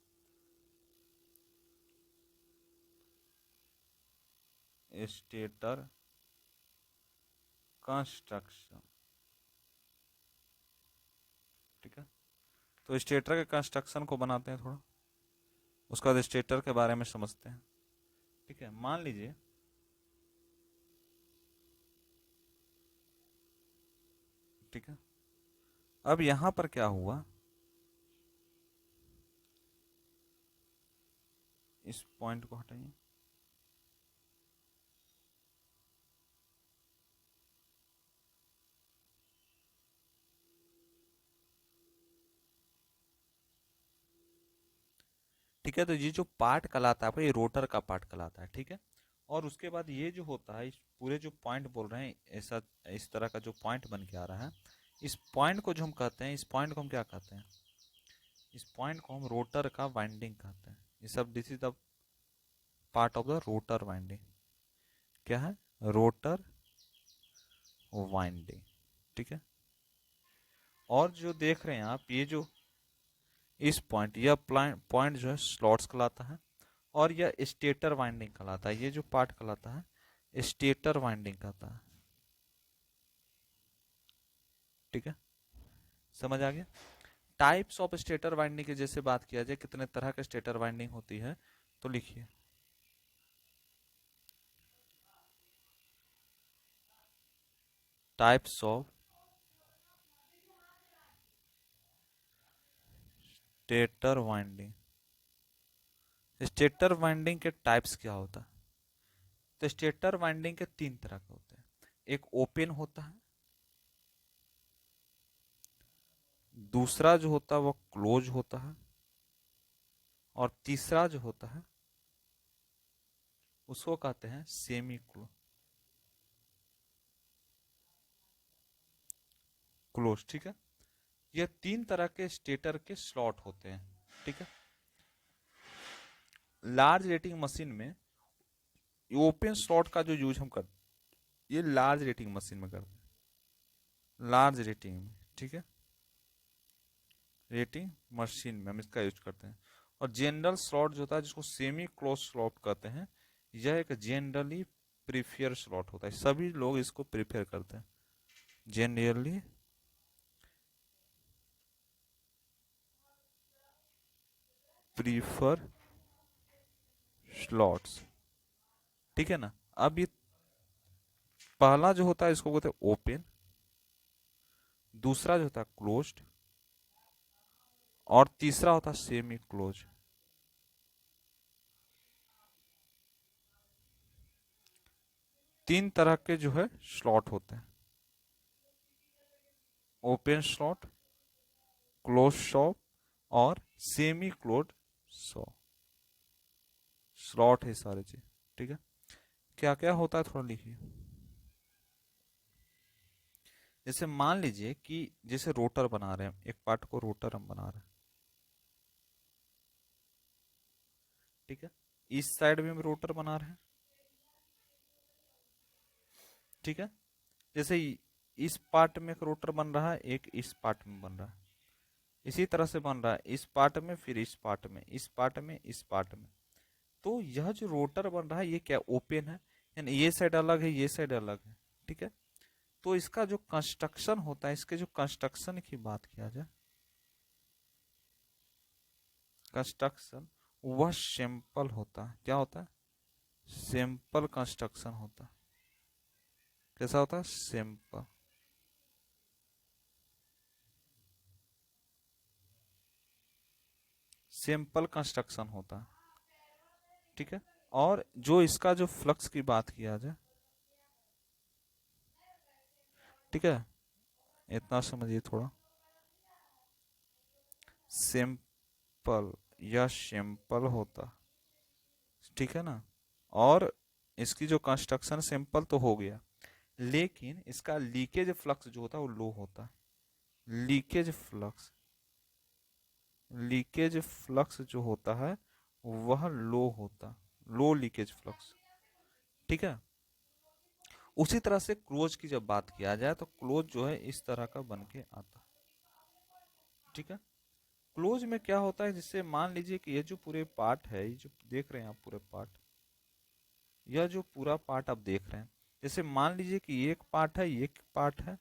Speaker 1: Stator construction. ठीक है, तो स्टेटर के कंस्ट्रक्शन को बनाते हैं थोड़ा, उसके बाद स्टेटर के बारे में समझते हैं। ठीक है, मान लीजिए ठीक है, अब यहां पर क्या हुआ, इस पॉइंट को हटाइए। ठीक है, तो ये जो पार्ट कहलाता है आपका, ये रोटर का पार्ट कहलाता है। ठीक है, और उसके बाद ये जो होता है, इस पूरे जो पॉइंट बोल रहे हैं, ऐसा इस तरह का जो पॉइंट बन के आ रहा है, इस पॉइंट को जो हम कहते हैं, इस पॉइंट को हम क्या कहते हैं, इस पॉइंट को हम रोटर का वाइंडिंग कहते हैं। ये सब this is the part of the rotor winding. क्या है? Rotor winding. ठीक है, और जो देख रहे हैं आप, ये जो इस पॉइंट, यह पॉइंट जो है स्लॉट्स कहलाता है, और यह स्टेटर वाइंडिंग कहलाता है। ये जो पार्ट कहलाता है स्टेटर वाइंडिंग कहता है। ठीक है, समझ आ गया? टाइप्स ऑफ स्टेटर वाइंडिंग की जैसे बात किया जाए, कितने तरह के स्टेटर वाइंडिंग होती है, तो लिखिए types of stator winding. Stator winding के टाइप्स क्या होता है? तो स्टेटर वाइंडिंग के तीन तरह के होते हैं। एक ओपन होता है, दूसरा जो होता है वो क्लोज होता है, और तीसरा जो होता है उसको कहते हैं सेमी क्लोज। ठीक है, ये तीन तरह के स्टेटर के स्लॉट होते हैं। ठीक है, लार्ज रेटिंग मशीन में ओपन स्लॉट का जो यूज हम करते, ये लार्ज रेटिंग मशीन में करते हैं, लार्ज रेटिंग में। ठीक है, रेटिंग मशीन में हम इसका यूज करते हैं। और जनरल स्लॉट जो होता है, जिसको सेमी क्लोज स्लॉट कहते हैं, यह एक जनरली प्रीफियर स्लॉट होता है। सभी लोग इसको प्रीफेयर करते हैं, जनरली प्रीफर स्लॉट्स। ठीक है ना? अब ये पहला जो होता है इसको बोलते हैं ओपन, दूसरा जो होता है क्लोज्ड, और तीसरा होता है सेमी क्लोज। तीन तरह के जो है स्लॉट होते हैं, ओपन स्लॉट, क्लोज शॉप, और सेमी क्लोज शॉप स्लॉट है सारे चीज। ठीक है, क्या क्या होता है थोड़ा लिखिए। जैसे मान लीजिए कि जैसे रोटर बना रहे हैं, एक पार्ट को रोटर हम बना रहे हैं। ठीक है, इस साइड में हम रोटर बना रहे हैं। ठीक है, जैसे इस पार्ट में एक रोटर बन रहा है, एक इस पार्ट में बन रहा है, इसी तरह से बन रहा है इस पार्ट में, फिर इस पार्ट में, इस पार्ट में, इस पार्ट में। तो यह जो रोटर बन रहा है ये क्या ओपन है, यानी ये साइड अलग है, ये साइड अलग है। ठीक है, तो इसका जो कंस्ट्रक्शन होता है, इसके जो कंस्ट्रक्शन की बात किया जाए, कंस्ट्रक्शन वह सिंपल होता है। क्या होता है? सिंपल कंस्ट्रक्शन होता है। कैसा होता है? सिंपल। सिंपल कंस्ट्रक्शन होता है, ठीक है। और जो इसका जो फ्लक्स की बात किया जाए, ठीक है, इतना समझिए थोड़ा। सिंपल या सिंपल होता, ठीक है ना। और इसकी जो कंस्ट्रक्शन सिंपल तो हो गया, लेकिन इसका लीकेज फ्लक्स जो होता है वो लो होता है। लीकेज फ्लक्स, लीकेज फ्लक्स जो होता है वह लो होता, लो लीकेज फ्लक्स, ठीक है। उसी तरह से क्लोज की जब बात किया जाए तो क्लोज जो है इस तरह का बन के आता है, ठीक है। क्लोज में क्या होता है, जिससे मान लीजिए कि ये जो पूरे पार्ट है, ये जो देख रहे हैं आप पूरे पार्ट, यह जो पूरा पार्ट आप देख रहे हैं, जैसे मान लीजिए कि एक पार्ट है, एक पार्ट है,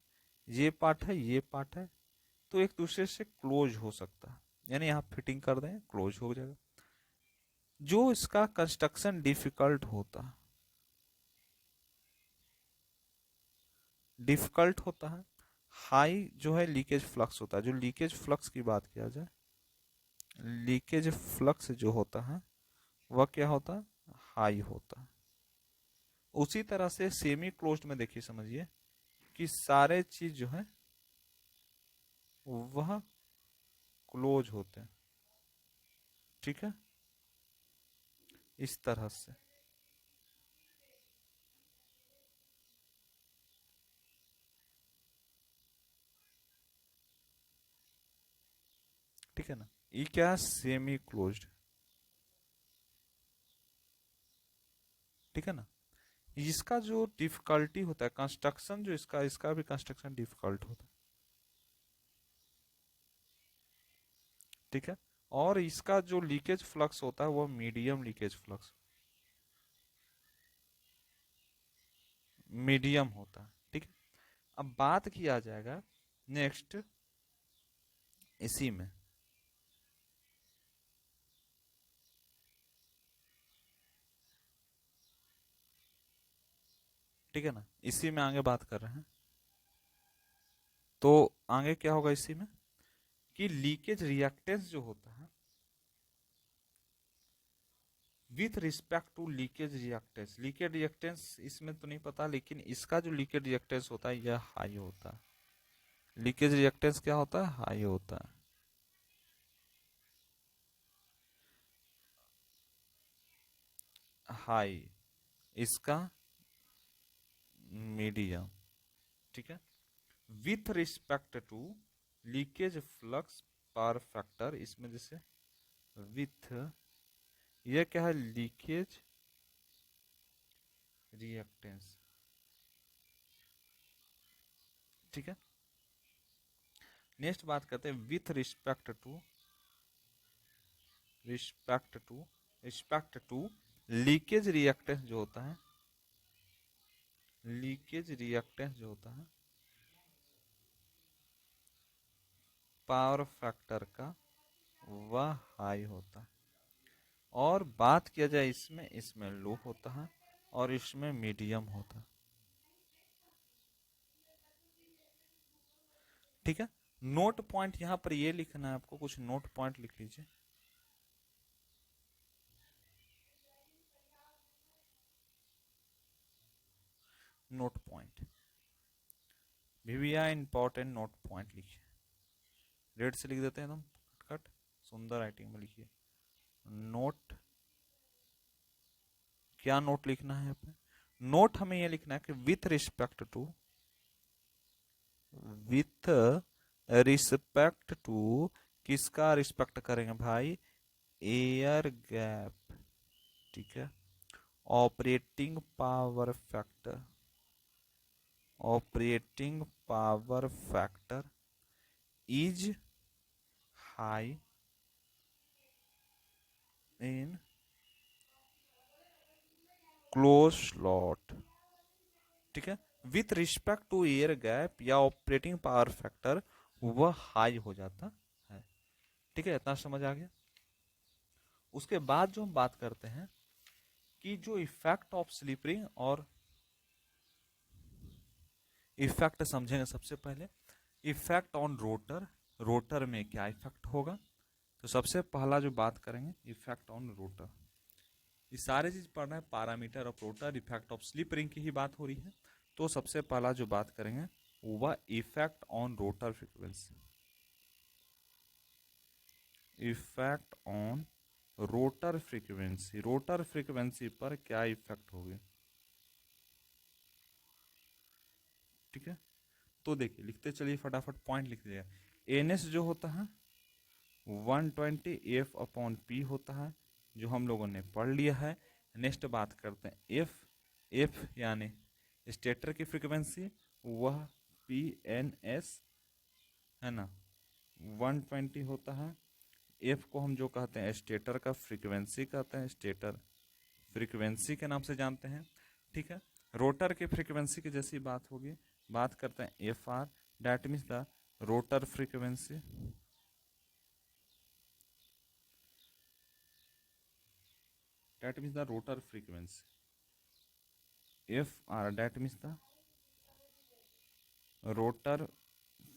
Speaker 1: ये पार्ट है, ये पार्ट है, तो एक दूसरे से क्लोज हो सकता है, यानी यहाँ फिटिंग कर दें क्लोज हो जाएगा। जो इसका कंस्ट्रक्शन डिफिकल्ट होता है, डिफिकल्ट होता है, हाई जो है लीकेज फ्लक्स होता है। जो लीकेज फ्लक्स की बात किया जाए, लीकेज फ्लक्स जो होता है वह क्या होता है? हाई होता है। उसी तरह से सेमी क्लोज्ड में देखिए, समझिए कि सारे चीज जो है वह क्लोज होते हैं, ठीक है, इस तरह से, ठीक है ना। ये क्या? सेमी क्लोज्ड, ठीक है ना। इसका जो डिफिकल्टी होता है कंस्ट्रक्शन, जो इसका इसका भी कंस्ट्रक्शन डिफिकल्ट होता है, ठीक है। और इसका जो लीकेज फ्लक्स होता है वो मीडियम लीकेज फ्लक्स, मीडियम होता है, ठीक है। अब बात किया जाएगा नेक्स्ट इसी में, ठीक है ना, इसी में आगे बात कर रहे हैं। तो आगे क्या होगा इसी में कि लीकेज रिएक्टेंस जो होता है with respect to leakage reactance, leakage reactance इसमें तो नहीं पता, लेकिन इसका जो लीकेज रिएक्टेंस होता है यह हाई होता है। लीकेज रिएक्टेंस क्या होता है? हाई होता है। हाई, इसका मीडियम, ठीक है। With respect to leakage flux power factor, इसमें जैसे विथ, यह क्या है? लीकेज रिएक्टेंस, ठीक है। नेक्स्ट बात करते हैं with respect to, respect to, respect to leakage reactance जो होता है, लीकेज रिएक्टेंस जो होता है पावर फैक्टर का, वह हाई होता है। और बात किया जाए इसमें, इसमें लो होता है और इसमें मीडियम होता है, ठीक है। नोट पॉइंट यहां पर ये लिखना है आपको, कुछ नोट पॉइंट लिख लीजिए। नोट पॉइंट भैया, इंपॉर्टेंट नोट पॉइंट लिखिए, रेड से लिख देते हैं एकदम कट, सुंदर राइटिंग में लिखिए। नोट, क्या नोट लिखना है अपने? नोट हमें यह लिखना है कि with respect to, with respect to, किसका रिस्पेक्ट करेंगे भाई? एयर गैप, ठीक है। Operating power factor, operating power factor is high in close slot, ठीक है। With respect to air gap या ऑपरेटिंग पावर फैक्टर वह हाई हो जाता है, ठीक है। इतना समझ आ गया। उसके बाद जो हम बात करते हैं कि जो इफेक्ट ऑफ स्लिप रिंग और इफेक्ट समझेंगे सबसे पहले। इफेक्ट ऑन रोटर, रोटर में क्या इफेक्ट होगा, तो सबसे पहला जो बात करेंगे इफेक्ट ऑन रोटर। ये सारे चीज पढ़ना है, parameter of rotor, effect of slip ring की ही बात हो रही है। तो सबसे पहला जो बात करेंगे वह effect on rotor frequency. Effect on rotor frequency, rotor frequency पर क्या इफेक्ट होगी, ठीक है। तो देखिए लिखते चलिए फटाफट, पॉइंट लिख लीजिएगा। एनएस जो होता है 120 एफ अपॉन पी होता है, जो हम लोगों ने पढ़ लिया है। नेक्स्ट बात करते हैं एफ, एफ यानी स्टेटर की फ्रीक्वेंसी, वह पी एन एस है ना 120 होता है। एफ को हम जो कहते हैं स्टेटर का फ्रीक्वेंसी कहते हैं, स्टेटर फ्रीक्वेंसी के नाम से जानते हैं, ठीक है। रोटर की फ्रीक्वेंसी की जैसी बात होगी, बात करते हैं F R, that means the rotor frequency, that means the rotor frequency. Fr that means the rotor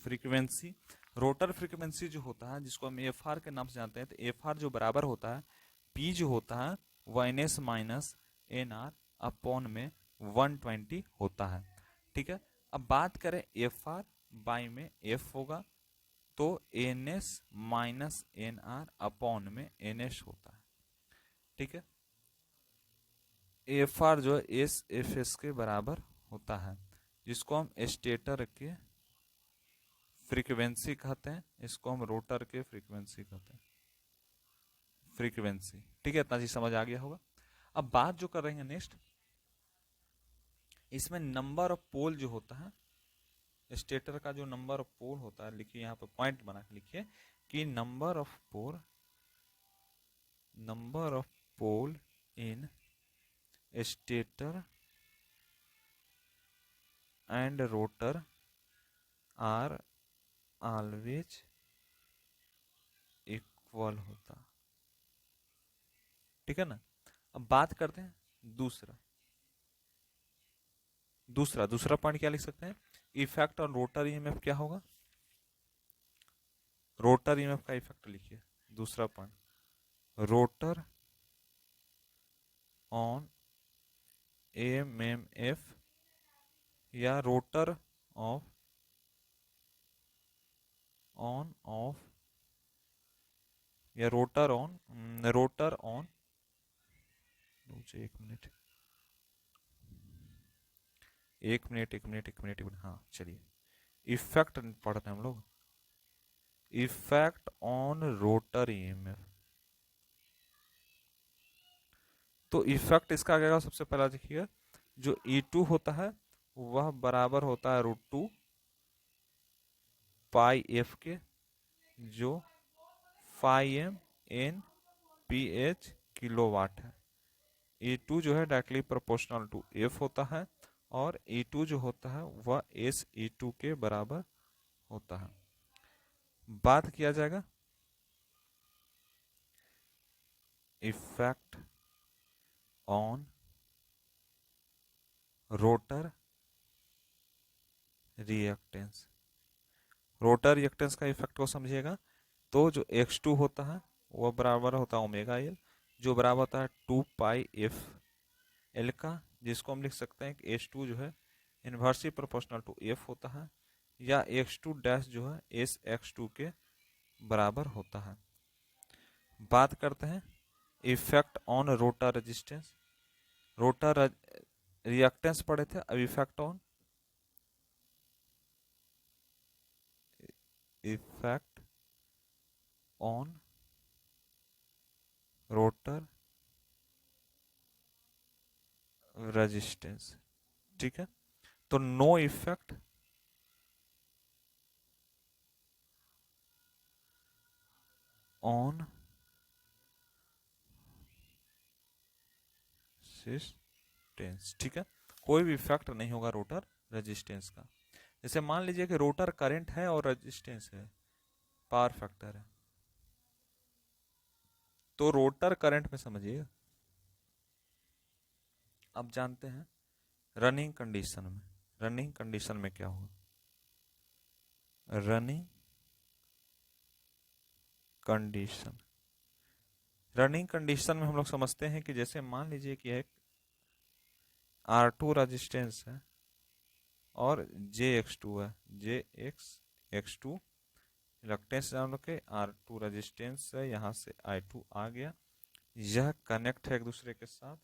Speaker 1: frequency. Rotor frequency जो होता है जिसको हम एफ आर के नाम से जानते हैं, तो एफ आर जो बराबर होता है पी जो होता है वो N S minus N R upon में 120 होता है, ठीक है। अब बात करें एफ आर बाई में एफ होगा तो N S minus N R upon में एन एस होता है, ठीक है। एफ आर जो है एस एफ एस के बराबर होता है, जिसको हम स्टेटर के फ्रीक्वेंसी कहते हैं, इसको हम रोटर के फ्रीक्वेंसी कहते हैं, फ्रीक्वेंसी, ठीक है। इतना चीज समझ आ गया होगा। अब बात जो कर रहे हैं नेक्स्ट, इसमें नंबर ऑफ पोल जो होता है, स्टेटर का जो नंबर ऑफ पोल होता है, लिखिए यहाँ पे पॉइंट बना के लिखिए कि number of pole in stator and rotor are always equal होता, ठीक है ना। अब बात करते हैं दूसरा दूसरा दूसरा पॉइंट क्या लिख सकते हैं, इफेक्ट ऑन रोटर ईएमएफ क्या होगा, रोटर ईएमएफ का इफेक्ट लिखिए दूसरा पॉइंट, रोटर ऑन एएमएमएफ या रोटर ऑफ ऑन ऑफ या रोटर ऑन एक मिनट हाँ चलिए, इफेक्ट पढ़ते हैं हम लोग, इफेक्ट ऑन रोटर ईएमएफ। तो इफेक्ट इसका क्या होगा, सबसे पहला देखिएगा जो E2 होता है वह बराबर होता है √2 पाई एफ के, जो 5 एन पी एच किलोवाट है। E2 जो है डायरेक्टली प्रोपोर्शनल टू एफ होता है, और E2 जो होता है वह एस E2 के बराबर होता है। बात किया जाएगा effect on rotor reactance, rotor reactance का इफेक्ट को समझिएगा। तो जो x2 होता है वह बराबर होता है ओमेगा एल, जो बराबर होता है 2 पाई एफ एल का, जिसको हम लिख सकते हैं कि H2 जो है इनवर्सली प्रोपोर्शनल टू एफ होता है, या x2 डैश जो है एस x2 के बराबर होता है। बात करते हैं effect on rotor resistance, rotor reactance पढ़े थे, अब इफेक्ट ऑन रोटर रेजिस्टेंस, ठीक है। तो नो इफेक्ट ऑन रेजिस्टेंस, ठीक है। कोई भी इफेक्ट नहीं होगा रोटर रेजिस्टेंस का। जैसे मान लीजिए कि रोटर करंट है और रेजिस्टेंस है, पावर फैक्टर है, तो रोटर करंट में समझिए अब जानते हैं रनिंग कंडीशन में, रनिंग कंडीशन में क्या होगा। रनिंग कंडीशन, रनिंग कंडीशन में हम लोग समझते हैं कि जैसे मान लीजिए कि एक R2 रेजिस्टेंस है और JX2 है, JX2 रिलक्टेंस जान लो के R2 रेजिस्टेंस है, यहाँ से I2 आ गया, यह कनेक्ट है एक दूसरे के साथ।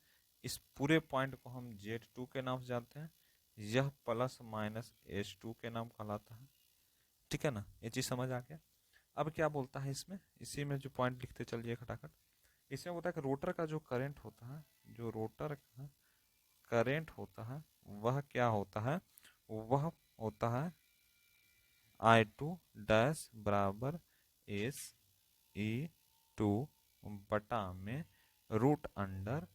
Speaker 1: इस पूरे पॉइंट को हम Z2 के नाम से जानते हैं, यह प्लस माइनस H2 के नाम कहलाता है। ठीक है ना, ये चीज समझ आ गया। अब क्या बोलता है इसमें, इसी में जो पॉइंट लिखते चलिए खटाखट, इसमें होता है कि रोटर का जो करंट होता है, जो रोटर का करंट होता है वह क्या होता है, वह होता है I2 डैश बराबर SE2 बटा में रूट अंडर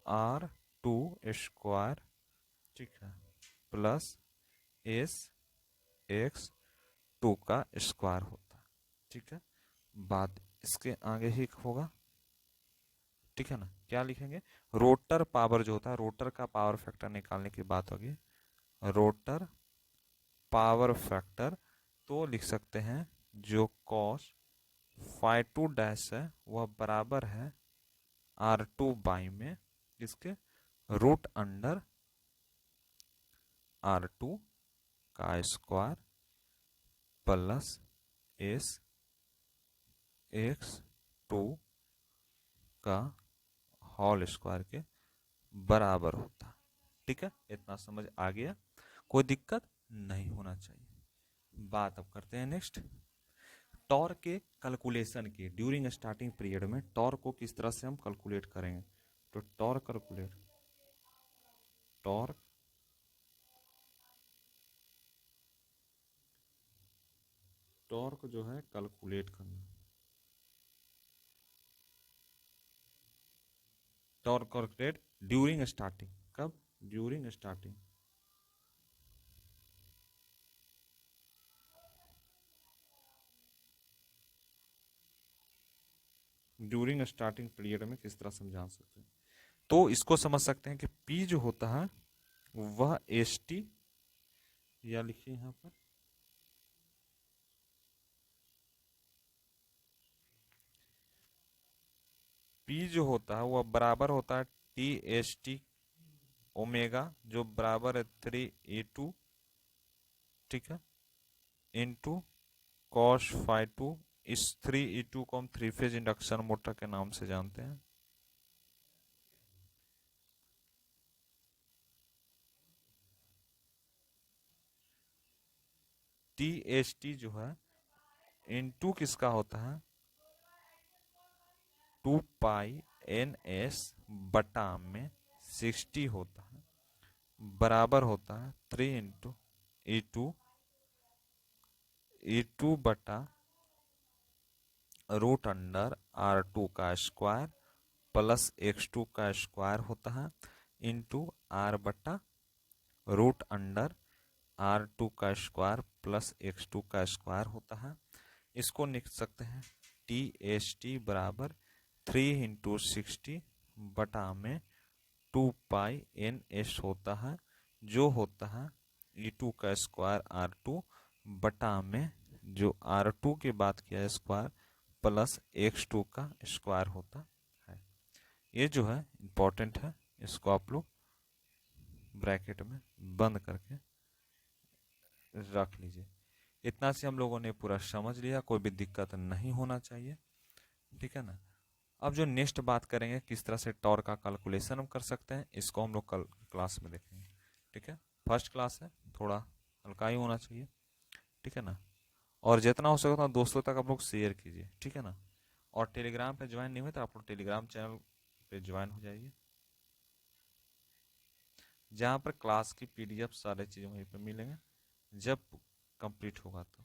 Speaker 1: R2 स्क्वायर, ठीक है, प्लस SX2 का स्क्वायर होता है। ठीक है, बात इसके आगे ही होगा। ठीक है ना, क्या लिखेंगे, रोटर पावर जो होता है, रोटर का पावर फैक्टर निकालने की बात होगी, रोटर पावर फैक्टर, तो लिख सकते हैं जो कॉस फाई टू डैश है वह बराबर है R2 बाई में इसके रूट अंडर R2 का स्क्वायर प्लस SX2 का होल स्क्वायर के बराबर होता है। ठीक है, इतना समझ आ गया, कोई दिक्कत नहीं होना चाहिए। बात अब करते हैं नेक्स्ट, टॉर्क के कैलकुलेशन की। ड्यूरिंग स्टार्टिंग पीरियड में टॉर्क को किस तरह से हम कैलकुलेट करेंगे, तो टॉर्क कैलकुलेट, टॉर्क टॉर्क जो है कैलकुलेट करना, टॉर्क कैलकुलेट ड्यूरिंग स्टार्टिंग, कब, during starting, during starting period में किस तरह से हम जान सकते हैं, तो इसको समझ सकते हैं कि P जो होता है वह ST, या लिखिए यहाँ पर P जो होता है वह बराबर होता है TST ओमेगा जो बराबर है 3E2, ठीक है, इंटू कॉस फाई टू। इस 3E2 को हम थ्री फेज इंडक्शन मोटर के नाम से जानते हैं। TST जो है इंटू किसका होता है, 2π/NS बटा में 60 होता है, बराबर होता है 3 × E2 बटा रूट अंडर R2 का स्क्वायर प्लस X2 का स्क्वायर होता है, इंटू R बटा रूट अंडर R2 का स्क्वायर प्लस X2 का स्क्वायर होता है। इसको लिख सकते हैं TST बराबर 3 × 60 बटा में 2π/NS होता है, जो होता है E2 का स्क्वायर R2 बटा में जो R2 की बात किया स्क्वायर प्लस X2 का स्क्वायर होता है। ये जो है इंपॉर्टेंट है, इसको आप लोग ब्रैकेट में बंद करके रख लीजिए। इतना से हम लोगों ने पूरा समझ लिया, कोई भी दिक्कत नहीं होना चाहिए। ठीक है ना, अब जो नेक्स्ट बात करेंगे किस तरह से टॉर्क का कैलकुलेशन हम कर सकते हैं, इसको हम लोग कल क्लास में देखेंगे। ठीक है, फर्स्ट क्लास है, थोड़ा हल्का ही होना चाहिए। ठीक है ना, और जितना हो सके उतना दोस्तों तक आप लोग शेयर कीजिए। ठीक है ना, और टेलीग्राम पे ज्वाइन नहीं हुए तो आप लोग टेलीग्राम चैनल पे ज्वाइन हो जाइए, जहाँ पर क्लास की PDF सारे चीज़ वहीं पर मिलेंगे जब कंप्लीट होगा तो।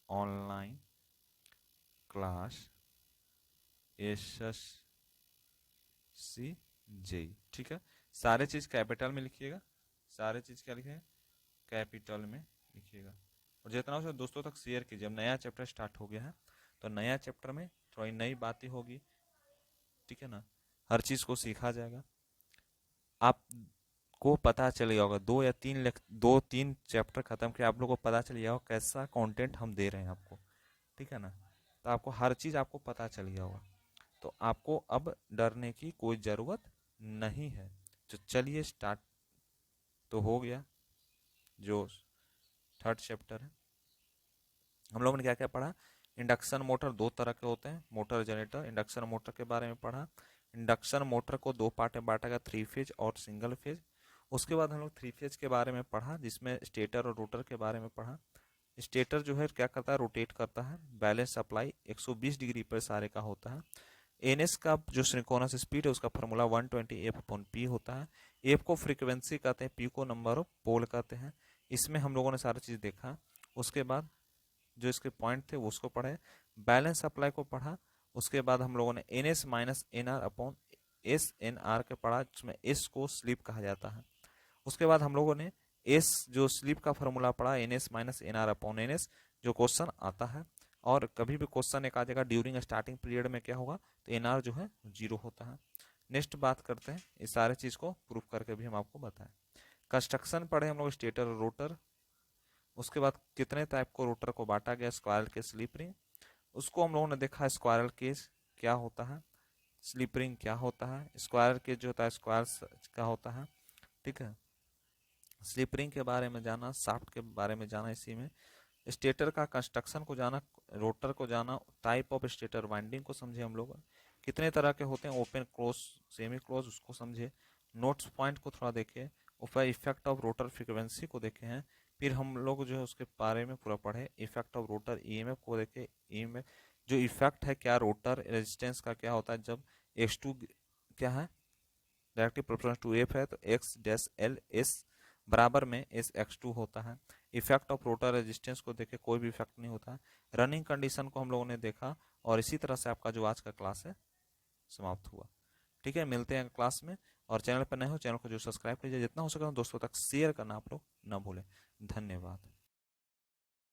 Speaker 1: ऑनलाइन क्लास SSCJ, ठीक है, सारे चीज़ कैपिटल में लिखिएगा, सारे चीज़ क्या लिखेंगे, कैपिटल में लिखिएगा, और जितना हो दोस्तों तक शेयर कीजिए। अब नया चैप्टर स्टार्ट हो गया है, तो नया चैप्टर में थोड़ी नई बातें होगी, ठीक है ना, हर चीज़ को सीखा जाएगा। आपको पता चलेगा होगा, 2 या 3 चैप्टर खत्म किया, आप लोगों को पता चल गया होगा कैसा कंटेंट हम दे रहे हैं आपको, ठीक है ना। तो आपको हर चीज़ आपको पता चल गया होगा, तो आपको अब डरने की कोई ज़रूरत नहीं है। तो चलिए स्टार्ट तो हो गया, जो थर्ड चैप्टर है। हम लोगों ने क्या क्या पढ़ा? इंडक्शन मोटर 2 तरह के होते हैं, मोटर जनरेटर। इंडक्शन मोटर के बारे में पढ़ा। इंडक्शन मोटर को 2 पार्ट में बांटा गया, 3 फेज और सिंगल फेज। उसके बाद हम लोग 3 फेज के बारे में पढ़ा, जिसमें स्टेटर और रोटर के बारे में पढ़ा। स्टेटर जो है क्या करता है, रोटेट करता है। बैलेंस सप्लाई 120 डिग्री पर सारे का होता है। एनएस का जो सिंक्रोनस स्पीड है उसका फार्मूला 120 F/P होता है। एफ को फ्रीक्वेंसी कहते हैं, पी को नंबर ऑफ पोल कहते हैं। इसमें हम लोगों ने सारी चीज़ देखा। उसके बाद जो इसके पॉइंट थे वो उसको पढ़े, बैलेंस सप्लाई को पढ़ा। उसके बाद हम लोगों ने N S minus N R upon S N R के पढ़ा, जिसमें एस को स्लिप कहा जाता है। उसके बाद हम लोगों ने एस जो स्लिप का फॉर्मूला पढ़ा, N S minus N R upon N S, जो क्वेश्चन आता है। और कभी भी क्वेश्चन एक आ जाएगा ड्यूरिंग स्टार्टिंग पीरियड में क्या होगा, तो एन आर जो है 0 होता है। नेक्स्ट बात करते हैं, इस सारे चीज़ को प्रूफ करके भी हम आपको बताएं। कंस्ट्रक्शन पढ़े हम लोग, स्टेटर और रोटर। उसके बाद कितने टाइप को रोटर को बांटा गया, स्क्वायरल केज, स्लिप रिंग। उसको हम लोगों ने देखा, स्क्वायरल केज क्या होता है, स्लिप रिंग क्या होता है। स्क्वायरल केज जो होता है स्क्वायर का होता है, ठीक है। स्लिप रिंग के बारे में जाना, शाफ्ट के बारे में जाना, इसी में स्टेटर का कंस्ट्रक्शन को जाना, रोटर को जाना, टाइप ऑफ स्टेटर वाइंडिंग को समझे हम लोग, कितने तरह के होते हैं, ओपन क्लोज सेमी क्लोज, उसको समझे। नोट्स पॉइंट को थोड़ा देखे, ऊपर इफेक्ट ऑफ रोटर फ्रीक्वेंसी को देखे हैं। फिर हम लोग जो है उसके बारे में पूरा पढ़े, इफेक्ट ऑफ रोटर ईएमएफ को देखे। ईएमएफ जो इफेक्ट है क्या, रोटर रेजिस्टेंस का क्या होता है, जब X2 क्या है, डायरेक्टली प्रोपोर्शनल टू एफ है, तो एक्स डैश एल एस बराबर में एस एक्स टू होता है। इफेक्ट ऑफ रोटर रेजिस्टेंस को देखे, कोई भी इफेक्ट नहीं होता है। रनिंग कंडीशन को हम लोगों ने देखा, और इसी तरह से आपका जो आज का क्लास है समाप्त हुआ। ठीक है, मिलते हैं क्लास में। और चैनल पर नए हो, चैनल को जो सब्सक्राइब कीजिए, जितना हो सके दोस्तों तक शेयर करना आप लोग ना भूलें। धन्यवाद।